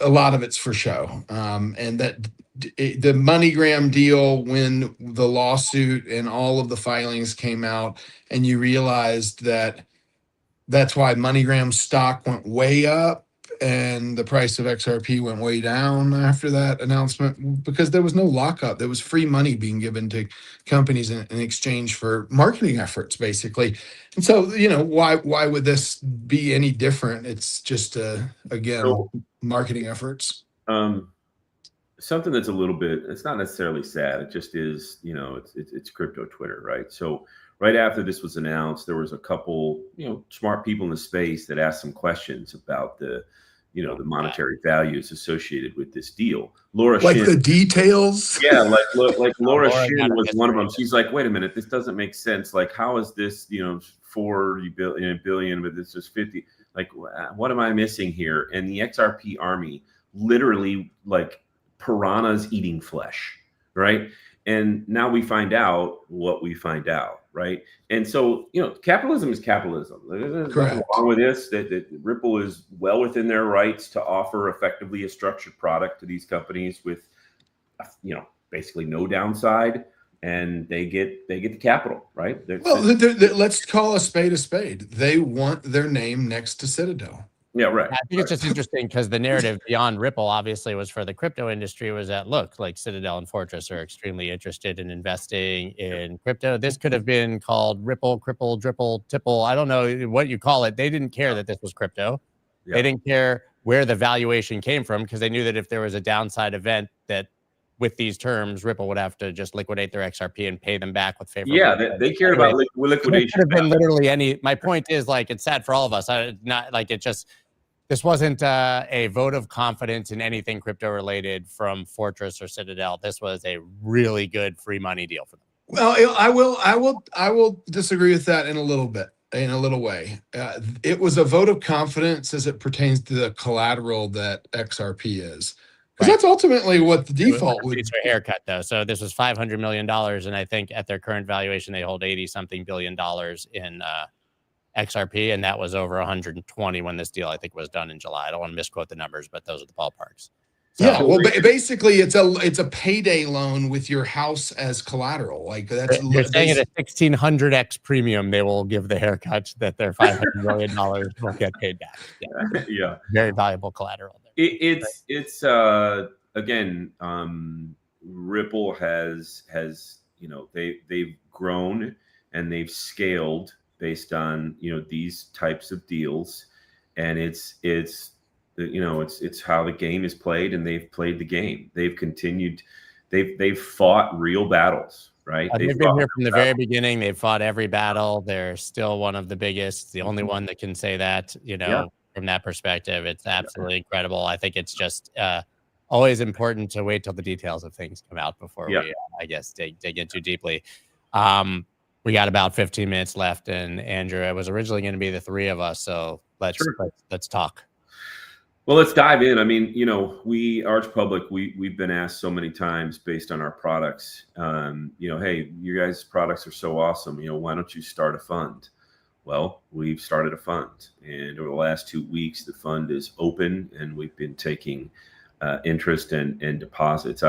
a lot of it's for show. And that. The MoneyGram deal, when the lawsuit and all of the filings came out, and you realized that's why MoneyGram's stock went way up and the price of XRP went way down after that announcement, because there was no lockup. There was free money being given to companies in exchange for marketing efforts, basically. And so, why would this be any different? It's just, marketing efforts. Something that's a little bit, it's not necessarily sad. It just is, it's crypto Twitter, right? So right after this was announced, there was a couple, smart people in the space that asked some questions about the the monetary values associated with this deal. Laura like Shin, the details. yeah, like Laura Laura Shin got a was one of them. history. She's like, wait a minute, this doesn't make sense. Like, how is this, 40 billion, but this is 50? Like, what am I missing here? And the XRP army literally like piranhas eating flesh, right? And now we find out what we find out, right? And so, capitalism is capitalism. There's nothing wrong with this. That Ripple is well within their rights to offer effectively a structured product to these companies with, basically no downside, and they get the capital, right? Let's call a spade. They want their name next to Citadel. Yeah, right. I think it's just interesting because the narrative beyond Ripple obviously was for the crypto industry was that, look, like Citadel and Fortress are extremely interested in investing in crypto. This could have been called Ripple, Cripple, Dripple, Tipple. I don't know what you call it. They didn't care that this was crypto. Yeah. They didn't care where the valuation came from because they knew that if there was a downside event that with these terms, Ripple would have to just liquidate their XRP and pay them back with favorable. Yeah, they cared about liquidation. It could have been literally any. My point is, like, it's sad for all of us. This wasn't a vote of confidence in anything crypto related from Fortress or Citadel. This was a really good free money deal for them. Well, I will disagree with that in a little bit, in a little way. It was a vote of confidence as it pertains to the collateral that XRP is. Because that's ultimately what the default would be. It's a haircut, though. So this was $500 million. And I think at their current valuation, they hold $80-something billion in XRP. And that was over 120 when this deal, I think, was done in July. I don't want to misquote the numbers, but those are the ballparks. So, yeah, well, basically, it's a payday loan with your house as collateral. Like that's they're saying at a 1600x premium, they will give the haircut that their $500 million will get paid back. Yeah, very valuable collateral. It's again, Ripple has they've grown and they've scaled based on these types of deals, and it's how the game is played, and they've played the game. They've continued. They've fought real battles, right? They've been here from the very beginning. They've fought every battle. They're still one of the biggest, the only one that can say that, from that perspective. It's absolutely incredible. I think it's just always important to wait till the details of things come out before we, I guess, dig in too deeply. We got about 15 minutes left, and Andrew, it was originally going to be the three of us, so let's talk. Well, let's dive in. I mean, we Arch Public, we've been asked so many times based on our products, hey, you guys' products are so awesome. Why don't you start a fund? Well, we've started a fund, and over the last 2 weeks, the fund is open, and we've been taking interest and deposits.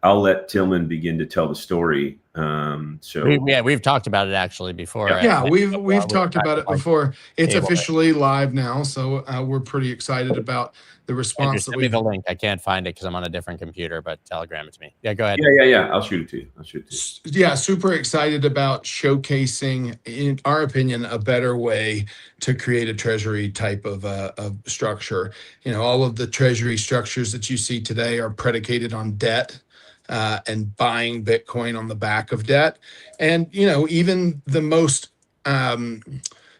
I'll let Tillman begin to tell the story. We've talked about it actually before. Yeah, we've talked about it before. It's officially live now, so we're pretty excited about the response. Send me the link. I can't find it because I'm on a different computer, but telegram it to me. Yeah, go ahead. Yeah. I'll shoot it to you. Yeah, super excited about showcasing, in our opinion, a better way to create a treasury type of structure. All of the treasury structures that you see today are predicated on debt. And buying Bitcoin on the back of debt. And, even the most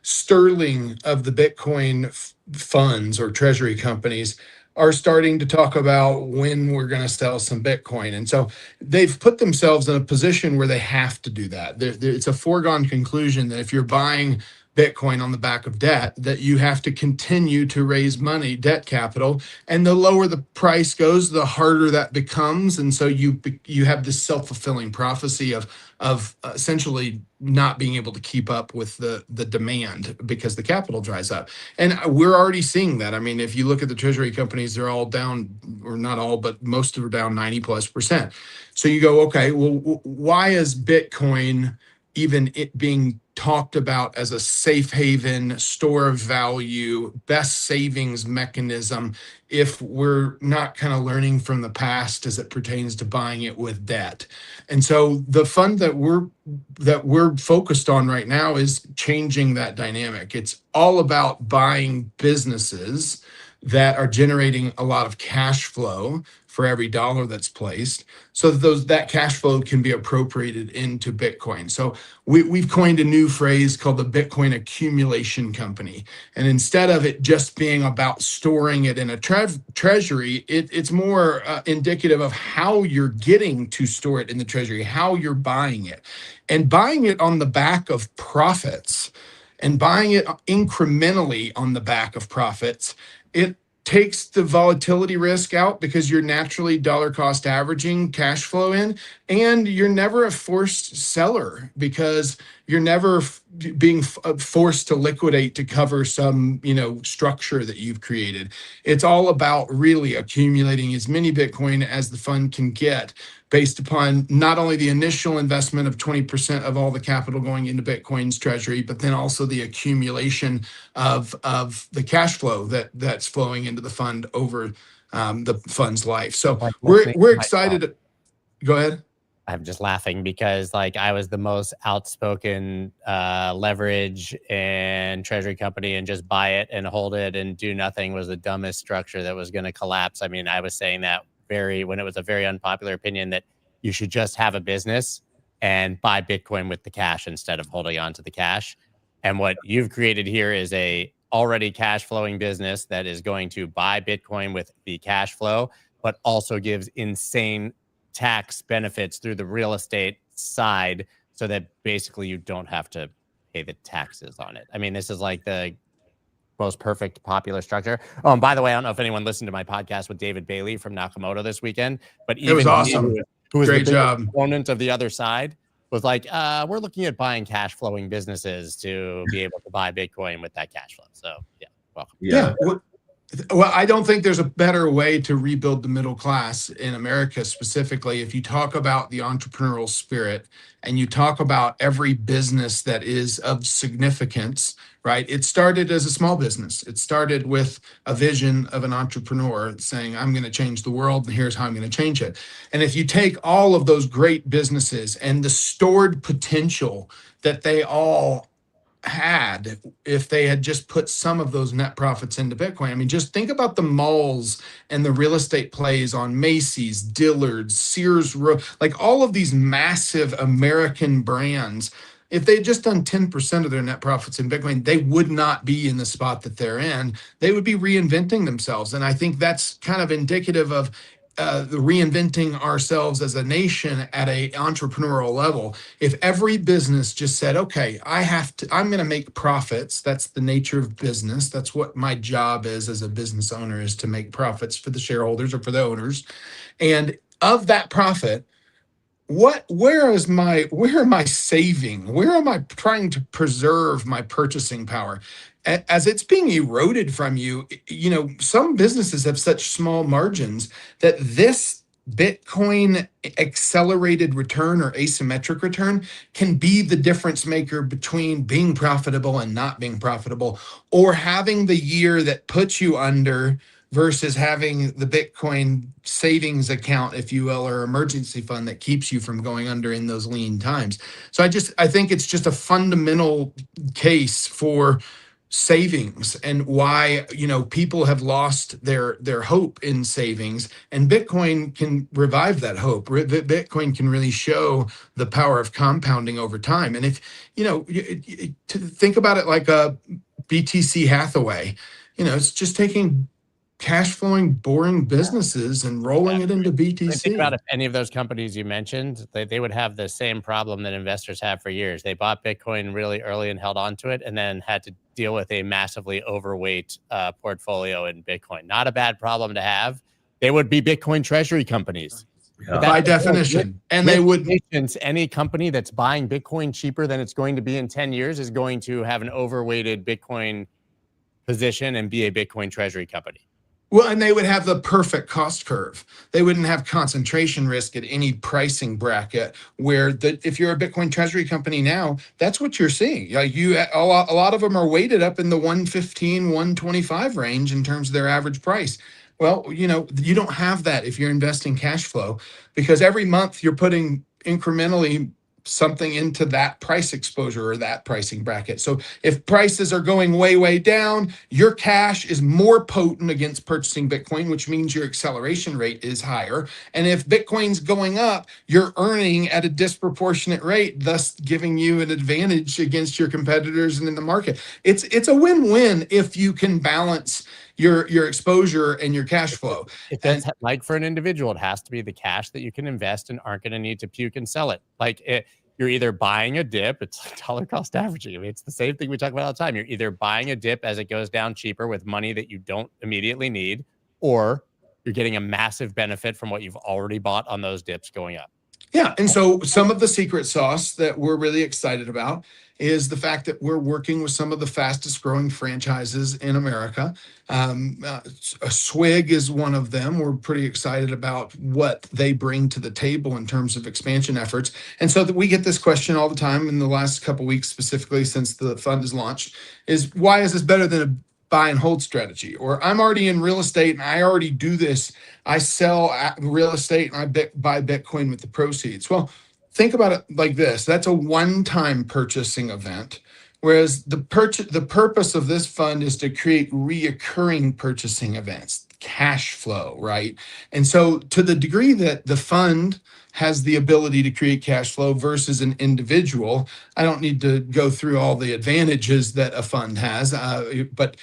sterling of the Bitcoin funds or treasury companies are starting to talk about when we're going to sell some Bitcoin. And so they've put themselves in a position where they have to do that. It's a foregone conclusion that if you're buying Bitcoin on the back of debt, that you have to continue to raise money, debt capital, and the lower the price goes, the harder that becomes. And so you have this self-fulfilling prophecy of essentially not being able to keep up with the demand because the capital dries up. And we're already seeing that. I mean, if you look at the treasury companies, they're all down, or not all, but most of them are down 90+%. So you go, okay, well, why is Bitcoin, even it being talked about as a safe haven, store of value, best savings mechanism, if we're not kind of learning from the past as it pertains to buying it with debt? And so the fund that we're focused on right now is changing that dynamic. It's all about buying businesses that are generating a lot of cash flow for every dollar that's placed, so that that cash flow can be appropriated into Bitcoin. So we've coined a new phrase called the Bitcoin accumulation company. And instead of it just being about storing it in a treasury, it's more indicative of how you're getting to store it in the treasury, how you're buying it, and buying it on the back of profits, and buying it incrementally on the back of profits. It takes the volatility risk out because you're naturally dollar cost averaging cash flow in, and you're never a forced seller because you're never being forced to liquidate to cover some, structure that you've created. It's all about really accumulating as many Bitcoin as the fund can get, based upon not only the initial investment of 20% of all the capital going into Bitcoin's treasury, but then also the accumulation of the cash flow that's flowing into the fund over the fund's life. So Like we're excited. Go ahead. I'm just laughing because I was the most outspoken leverage and treasury company, and just buy it and hold it and do nothing was the dumbest structure that was going to collapse. I mean, I was saying that when it was a very unpopular opinion that you should just have a business and buy Bitcoin with the cash instead of holding on to the cash. And what you've created here is a already cash flowing business that is going to buy Bitcoin with the cash flow, but also gives insane tax benefits through the real estate side, so that basically you don't have to pay the taxes on it. I mean, this is like the most perfect popular structure. Oh, and by the way, I don't know if anyone listened to my podcast with David Bailey from Nakamoto this weekend, but even It was awesome. who was Great the job. opponent of the other side, was like, we're looking at buying cash flowing businesses to be able to buy Bitcoin with that cash flow. So yeah, welcome. Yeah. Well, I don't think there's a better way to rebuild the middle class in America specifically. If you talk about the entrepreneurial spirit and you talk about every business that is of significance, right? It started as a small business. It started with a vision of an entrepreneur saying, I'm going to change the world, and here's how I'm going to change it. And if you take all of those great businesses and the stored potential that they all had, if they had just put some of those net profits into Bitcoin. I mean, just think about the malls and the real estate plays on Macy's, Dillard's, Sears, like all of these massive American brands. If they had just done 10% of their net profits in Bitcoin, they would not be in the spot that they're in. They would be reinventing themselves. And I think that's kind of indicative of the reinventing ourselves as a nation at a entrepreneurial level. If every business just said, okay, I'm going to make profits. That's the nature of business. That's what my job is as a business owner, is to make profits for the shareholders or for the owners. And of that profit, where am I saving? Where am I trying to preserve my purchasing power? As it's being eroded from you, some businesses have such small margins that this Bitcoin accelerated return or asymmetric return can be the difference maker between being profitable and not being profitable, or having the year that puts you under versus having the Bitcoin savings account, if you will, or emergency fund that keeps you from going under in those lean times. So I think it's just a fundamental case for savings, and why people have lost their hope in savings, and Bitcoin can revive that hope. Bitcoin can really show the power of compounding over time. And if to think about it like a BTC Hathaway, it's just taking cash flowing, boring businesses and rolling it into BTC. Think about if any of those companies you mentioned, they would have the same problem that investors have for years. They bought Bitcoin really early and held on to it, and then had to deal with a massively overweight portfolio in Bitcoin. Not a bad problem to have. They would be Bitcoin treasury companies. Yeah. By definition. And they would. Any company that's buying Bitcoin cheaper than it's going to be in 10 years is going to have an overweighted Bitcoin position and be a Bitcoin treasury company. Well, and they would have the perfect cost curve. They wouldn't have concentration risk at any pricing bracket, where if you're a Bitcoin treasury company now, that's what you're seeing. Like a lot of them are weighted up in the 115, 125 range in terms of their average price. Well, you don't have that if you're investing cash flow, because every month you're putting incrementally something into that price exposure or that pricing bracket. So if prices are going way, way down, your cash is more potent against purchasing Bitcoin, which means your acceleration rate is higher. And if Bitcoin's going up, you're earning at a disproportionate rate, thus giving you an advantage against your competitors and in the market. It's a win-win if you can balance your exposure and your cash flow. Like for an individual, it has to be the cash that you can invest and aren't going to need to puke and sell it. You're either buying a dip, it's like dollar cost averaging. I mean, it's the same thing we talk about all the time. You're either buying a dip as it goes down cheaper with money that you don't immediately need, or you're getting a massive benefit from what you've already bought on those dips going up. Yeah. And so some of the secret sauce that we're really excited about is the fact that we're working with some of the fastest growing franchises in America. Swig is one of them. We're pretty excited about what they bring to the table in terms of expansion efforts. And so that we get this question all the time in the last couple of weeks, specifically since the fund is launched, is why is this better than a buy and hold strategy? Or I'm already in real estate and I already do this. I sell real estate and I buy Bitcoin with the proceeds. Well, think about it like this. That's a one-time purchasing event, whereas the purpose of this fund is to create reoccurring purchasing events, cash flow, right? And so to the degree that the fund has the ability to create cash flow versus an individual, I don't need to go through all the advantages that a fund has, but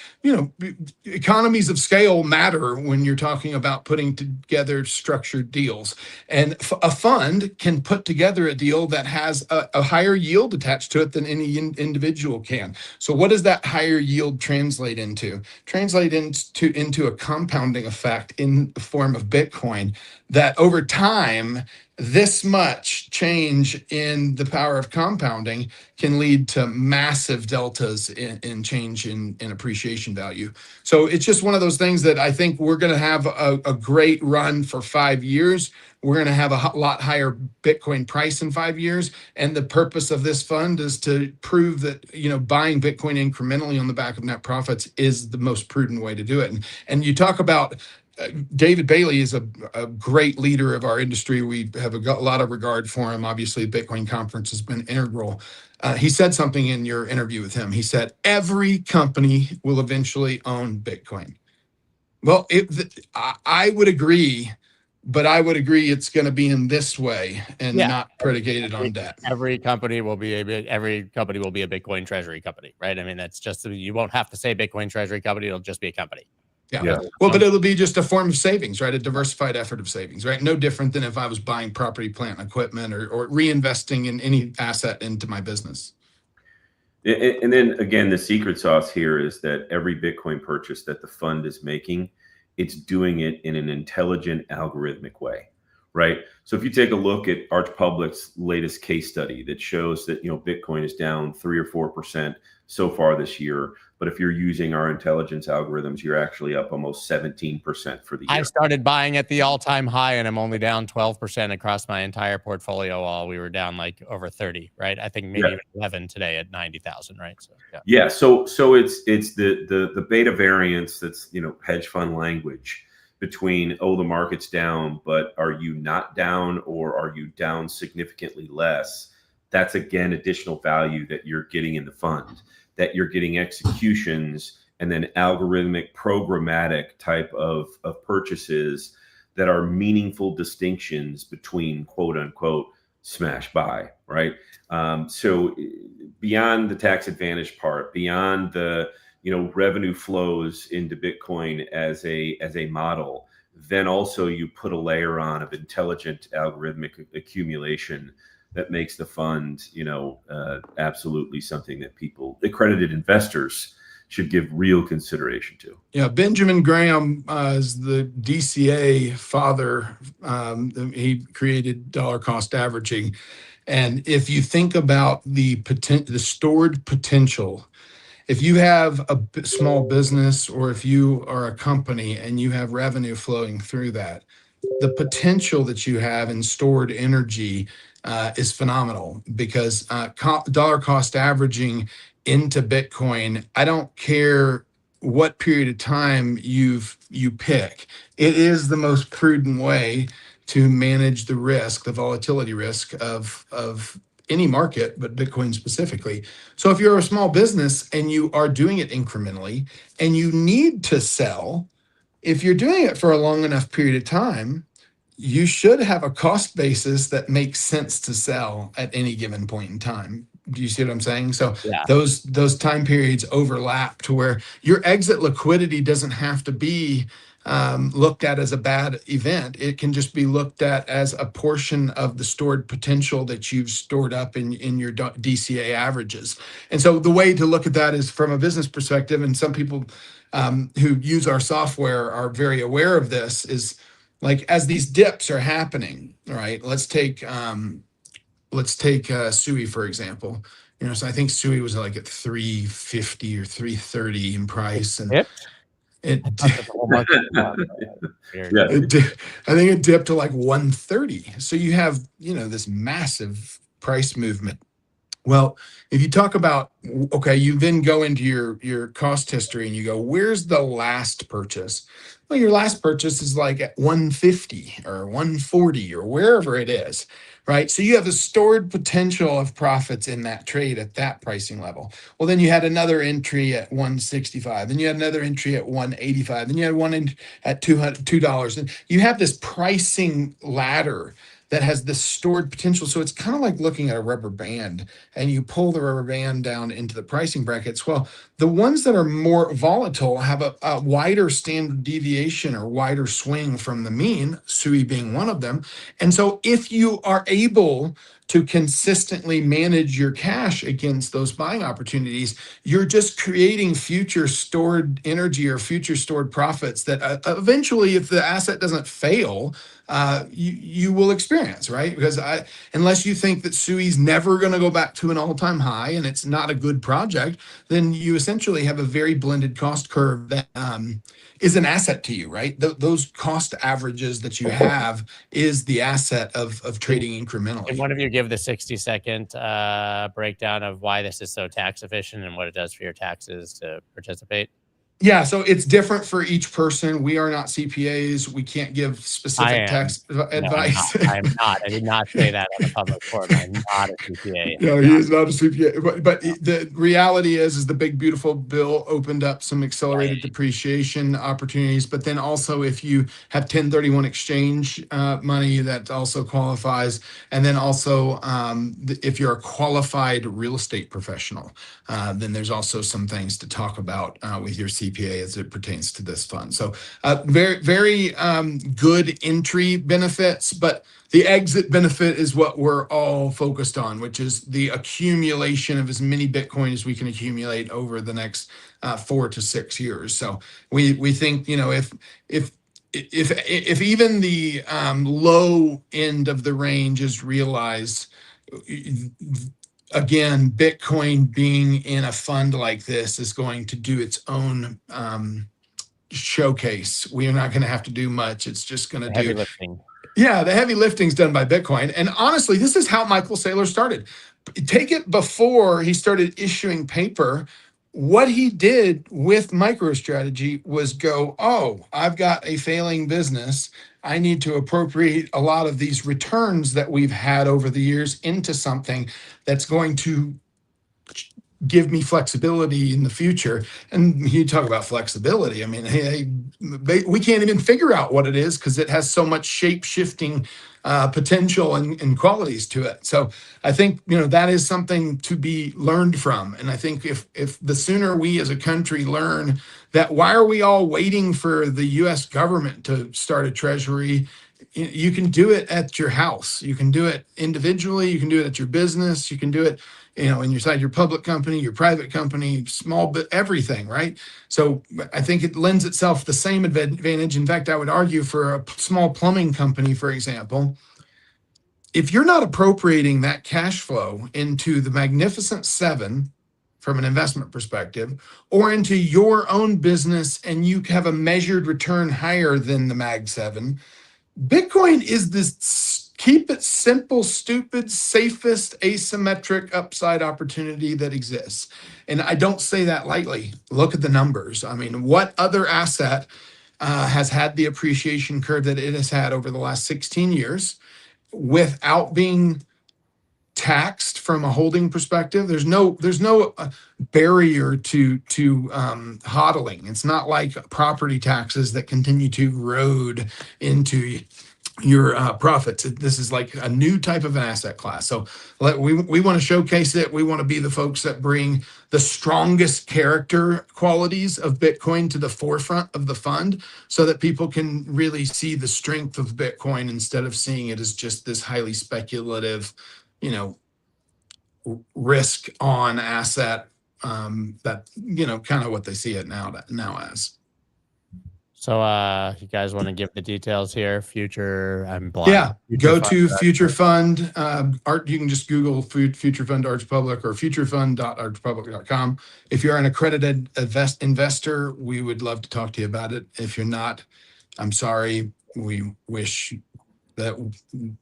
economies of scale matter when you're talking about putting together structured deals. And a fund can put together a deal that has a higher yield attached to it than any individual can. So what does that higher yield translate into? Translate into a compounding effect in the form of Bitcoin that over time, this much change in the power of compounding can lead to massive deltas in change in appreciation value. So it's just one of those things that I think we're going to have a great run for 5 years. We're going to have a lot higher Bitcoin price in 5 years. And the purpose of this fund is to prove that, buying Bitcoin incrementally on the back of net profits is the most prudent way to do it. And you talk about David Bailey is a great leader of our industry. We have a lot of regard for him. Obviously, the Bitcoin conference has been integral. He said something in your interview with him. He said, every company will eventually own Bitcoin. Well, I would agree, but I would agree it's going to be in this way and not predicated on debt. Every company will be a Bitcoin treasury company, right? I mean, that's just, you won't have to say Bitcoin treasury company. It'll just be a company. Yeah. Well, but it'll be just a form of savings, right? A diversified effort of savings, right? No different than if I was buying property, plant, and equipment or reinvesting in any asset into my business. And then again, the secret sauce here is that every Bitcoin purchase that the fund is making, it's doing it in an intelligent, algorithmic way, right? So if you take a look at Arch Public's latest case study that shows that, Bitcoin is down 3 or 4% so far this year. But if you're using our intelligence algorithms, you're actually up almost 17% for the year. I started buying at the all-time high, and I'm only down 12% across my entire portfolio. While we were down like over 30, right? I think maybe 11 today at 90,000, right? So So it's the beta variance that's hedge fund language between the market's down, but are you not down or are you down significantly less? That's again additional value that you're getting in the fund. That you're getting executions and then algorithmic programmatic type of purchases that are meaningful distinctions between quote unquote smash buy, right? So beyond the tax advantage part, beyond the revenue flows into Bitcoin as a model, then also you put a layer on of intelligent algorithmic accumulation that makes the fund, absolutely something that accredited investors should give real consideration to. Yeah, Benjamin Graham is the DCA father. He created dollar cost averaging. And if you think about the stored potential, if you have a small business or if you are a company and you have revenue flowing through that, the potential that you have in stored energy is phenomenal because dollar cost averaging into Bitcoin, I don't care what period of time you pick. It is the most prudent way to manage the volatility risk of any market, but Bitcoin specifically. So if you're a small business and you are doing it incrementally and you need to sell, if you're doing it for a long enough period of time, you should have a cost basis that makes sense to sell at any given point in time. Do you see what I'm saying? So Yeah. those time periods overlap to where your exit liquidity doesn't have to be looked at as a bad event. It can just be looked at as a portion of the stored potential that you've stored up in your DCA averages. And so the way to look at that is from a business perspective, and some people who use our software are very aware of this, is like as these dips are happening, right? Let's take SUI, for example. So I think SUI was like at 350 or 330 in price, and I think it dipped to like 130. So you have, this massive price movement. Well, if you talk about, okay, you then go into your cost history and you go, where's the last purchase? Well, your last purchase is like at 150 or 140 or wherever it is, right? So you have a stored potential of profits in that trade at that pricing level. Well, then you had another entry at 165, then you had another entry at 185, then you had one at $2. And you have this pricing ladder that has this stored potential. So it's kind of like looking at a rubber band, and you pull the rubber band down into the pricing brackets. Well, the ones that are more volatile have a wider standard deviation or wider swing from the mean, SUI being one of them. And so if you are able to consistently manage your cash against those buying opportunities, you're just creating future stored energy or future stored profits that eventually, if the asset doesn't fail, you will experience, right? Because unless you think that SUI's never going to go back to an all-time high and it's not a good project, then you essentially have a very blended cost curve that is an asset to you, right? Those cost averages that you have is the asset of trading incrementally. Can one of you give the 60-second breakdown of why this is so tax efficient and what it does for your taxes to participate? Yeah, so it's different for each person. We are not CPAs. We can't give specific tax advice. No, I'm not. I did not say that on the public forum. I'm not a CPA. No, he is not a CPA. But the reality is the big beautiful bill opened up some accelerated depreciation opportunities. But then also, if you have 1031 exchange money, that also qualifies. And then also, if you're a qualified real estate professional, then there's also some things to talk about with your CPA as it pertains to this fund. So very, very good entry benefits, but the exit benefit is what we're all focused on, which is the accumulation of as many Bitcoin as we can accumulate over the next 4 to 6 years. So we think, if even the low end of the range is realized, again, Bitcoin being in a fund like this is going to do its own showcase. We are not going to have to do much. It's just going to do heavy lifting. Yeah, the heavy lifting's done by Bitcoin. And honestly, this is how Michael Saylor started. Take it before he started issuing paper. What he did with MicroStrategy was go, oh, I've got a failing business. I need to appropriate a lot of these returns that we've had over the years into something that's going to give me flexibility in the future. And you talk about flexibility. I mean, we can't even figure out what it is because it has so much shape-shifting potential and qualities to it. So I think, that is something to be learned from. And I think if the sooner we as a country learn that, why are we all waiting for the US government to start a treasury? You can do it at your house. You can do it individually. You can do it at your business. You can do it inside your public company, your private company, small bit, everything, right? So I think it lends itself the same advantage. In fact, I would argue for a small plumbing company, for example, if you're not appropriating that cash flow into the Magnificent Seven from an investment perspective, or into your own business, and you have a measured return higher than the Mag 7, Bitcoin is this keep it simple, stupid, safest asymmetric upside opportunity that exists. And I don't say that lightly. Look at the numbers. I mean, what other asset has had the appreciation curve that it has had over the last 16 years without being taxed from a holding perspective. There's no barrier to hodling. It's not like property taxes that continue to erode into your profits. This is like a new type of an asset class. So we want to showcase it. We want to be the folks that bring the strongest character qualities of Bitcoin to the forefront of the fund so that people can really see the strength of Bitcoin instead of seeing it as just this highly speculative, risk on asset that, kind of what they see it now as. So you guys want to give the details here? Future, I'm blind. Yeah, Future go Fund, to Future Fund. Art. You can just Google Future Fund Arch Public or futurefund.archpublic.com. If you're an accredited investor, we would love to talk to you about it. If you're not, I'm sorry. We wish that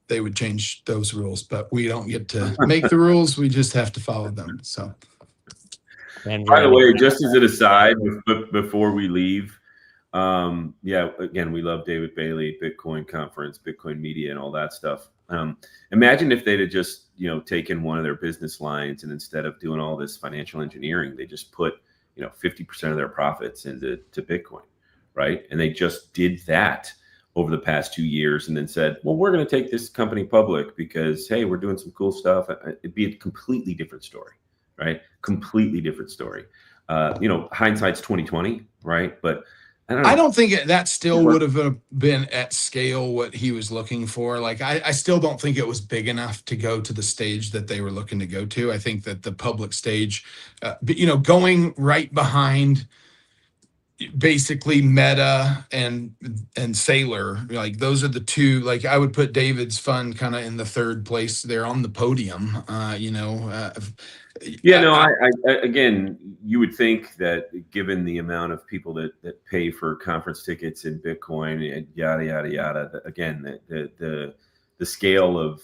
they would change those rules, but we don't get to make the rules. We just have to follow them. So, by the way, just as an aside, before we leave. Again, we love David Bailey, Bitcoin Conference, Bitcoin Media, and all that stuff. Imagine if they'd have just, taken one of their business lines and instead of doing all this financial engineering, they just put, 50% of their profits into Bitcoin, right? And they just did that over the past 2 years and then said, well, we're going to take this company public because, hey, we're doing some cool stuff. It'd be a completely different story, right? Completely different story. Hindsight's 2020, right? But I don't think that still would have been at scale what he was looking for. Like, I still don't think it was big enough to go to the stage that they were looking to go to. I think that the public stage, going right behind basically Meta and Sailor, like those are the two. Like, I would put David's fund kind of in the third place there on the podium. Again, you would think that given the amount of people that pay for conference tickets in Bitcoin and yada yada yada, that, again, the scale of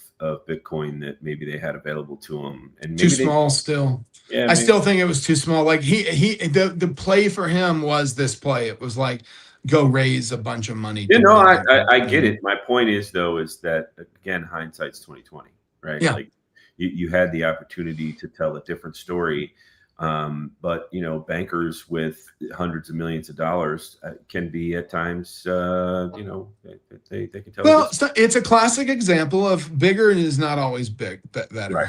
Bitcoin that maybe they had available to them, and maybe too small still. Yeah, I still think it was too small. Like the play for him was this play. It was like, go raise a bunch of money. I get it. My point is that again, hindsight's 2020, right? Yeah. Like, you had the opportunity to tell a different story, but bankers with hundreds of millions of dollars can be at times, they can tell. Well, it's a classic example of bigger is not always better. Right.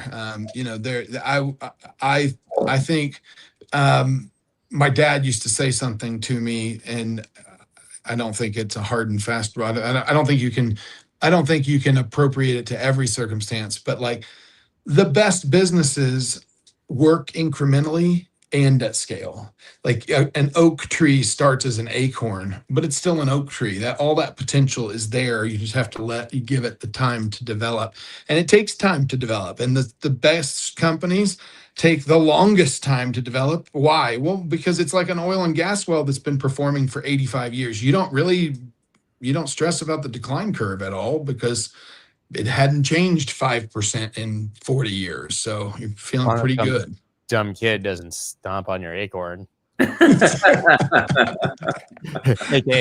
I think my dad used to say something to me, and I don't think it's a hard and fast rule. I don't think you can appropriate it to every circumstance, but like, the best businesses work incrementally and at scale. Like an oak tree starts as an acorn, but it's still an oak tree. That all that potential is there. You just have to give it the time to develop. And it takes time to develop. And the best companies take the longest time to develop. Why? Well, because it's like an oil and gas well that's been performing for 85 years. You don't stress about the decline curve at all because it hadn't changed 5% in 40 years. So you're feeling pretty good. Dumb kid doesn't stomp on your acorn. AKA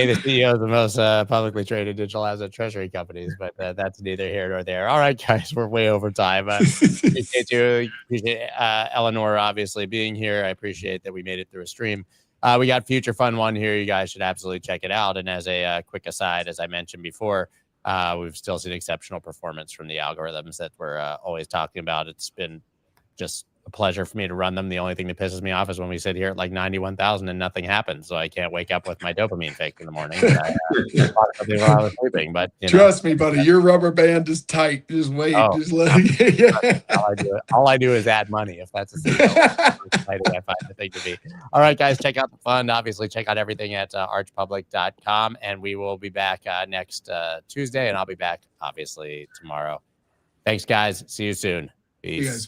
the CEO of the most publicly traded digital asset treasury companies, but that's neither here nor there. All right, guys, we're way over time. Appreciate you. Appreciate Eleanor obviously being here. I appreciate that we made it through a stream. We got Future Fund 1 here. You guys should absolutely check it out. And as a quick aside, as I mentioned before, we've still seen exceptional performance from the algorithms that we're always talking about. It's been just a pleasure for me to run them. The only thing that pisses me off is when we sit here at like 91,000 and nothing happens. So I can't wake up with my dopamine fix in the morning. While I was sleeping, but trust me, buddy, your rubber band is tight. Just wait. Just let it. All I do is add money. If that's a thing, I find the thing to be. All right, guys, check out the fund. Obviously, check out everything at archpublic.com, and we will be back next Tuesday, and I'll be back obviously tomorrow. Thanks, guys. See you soon. Peace.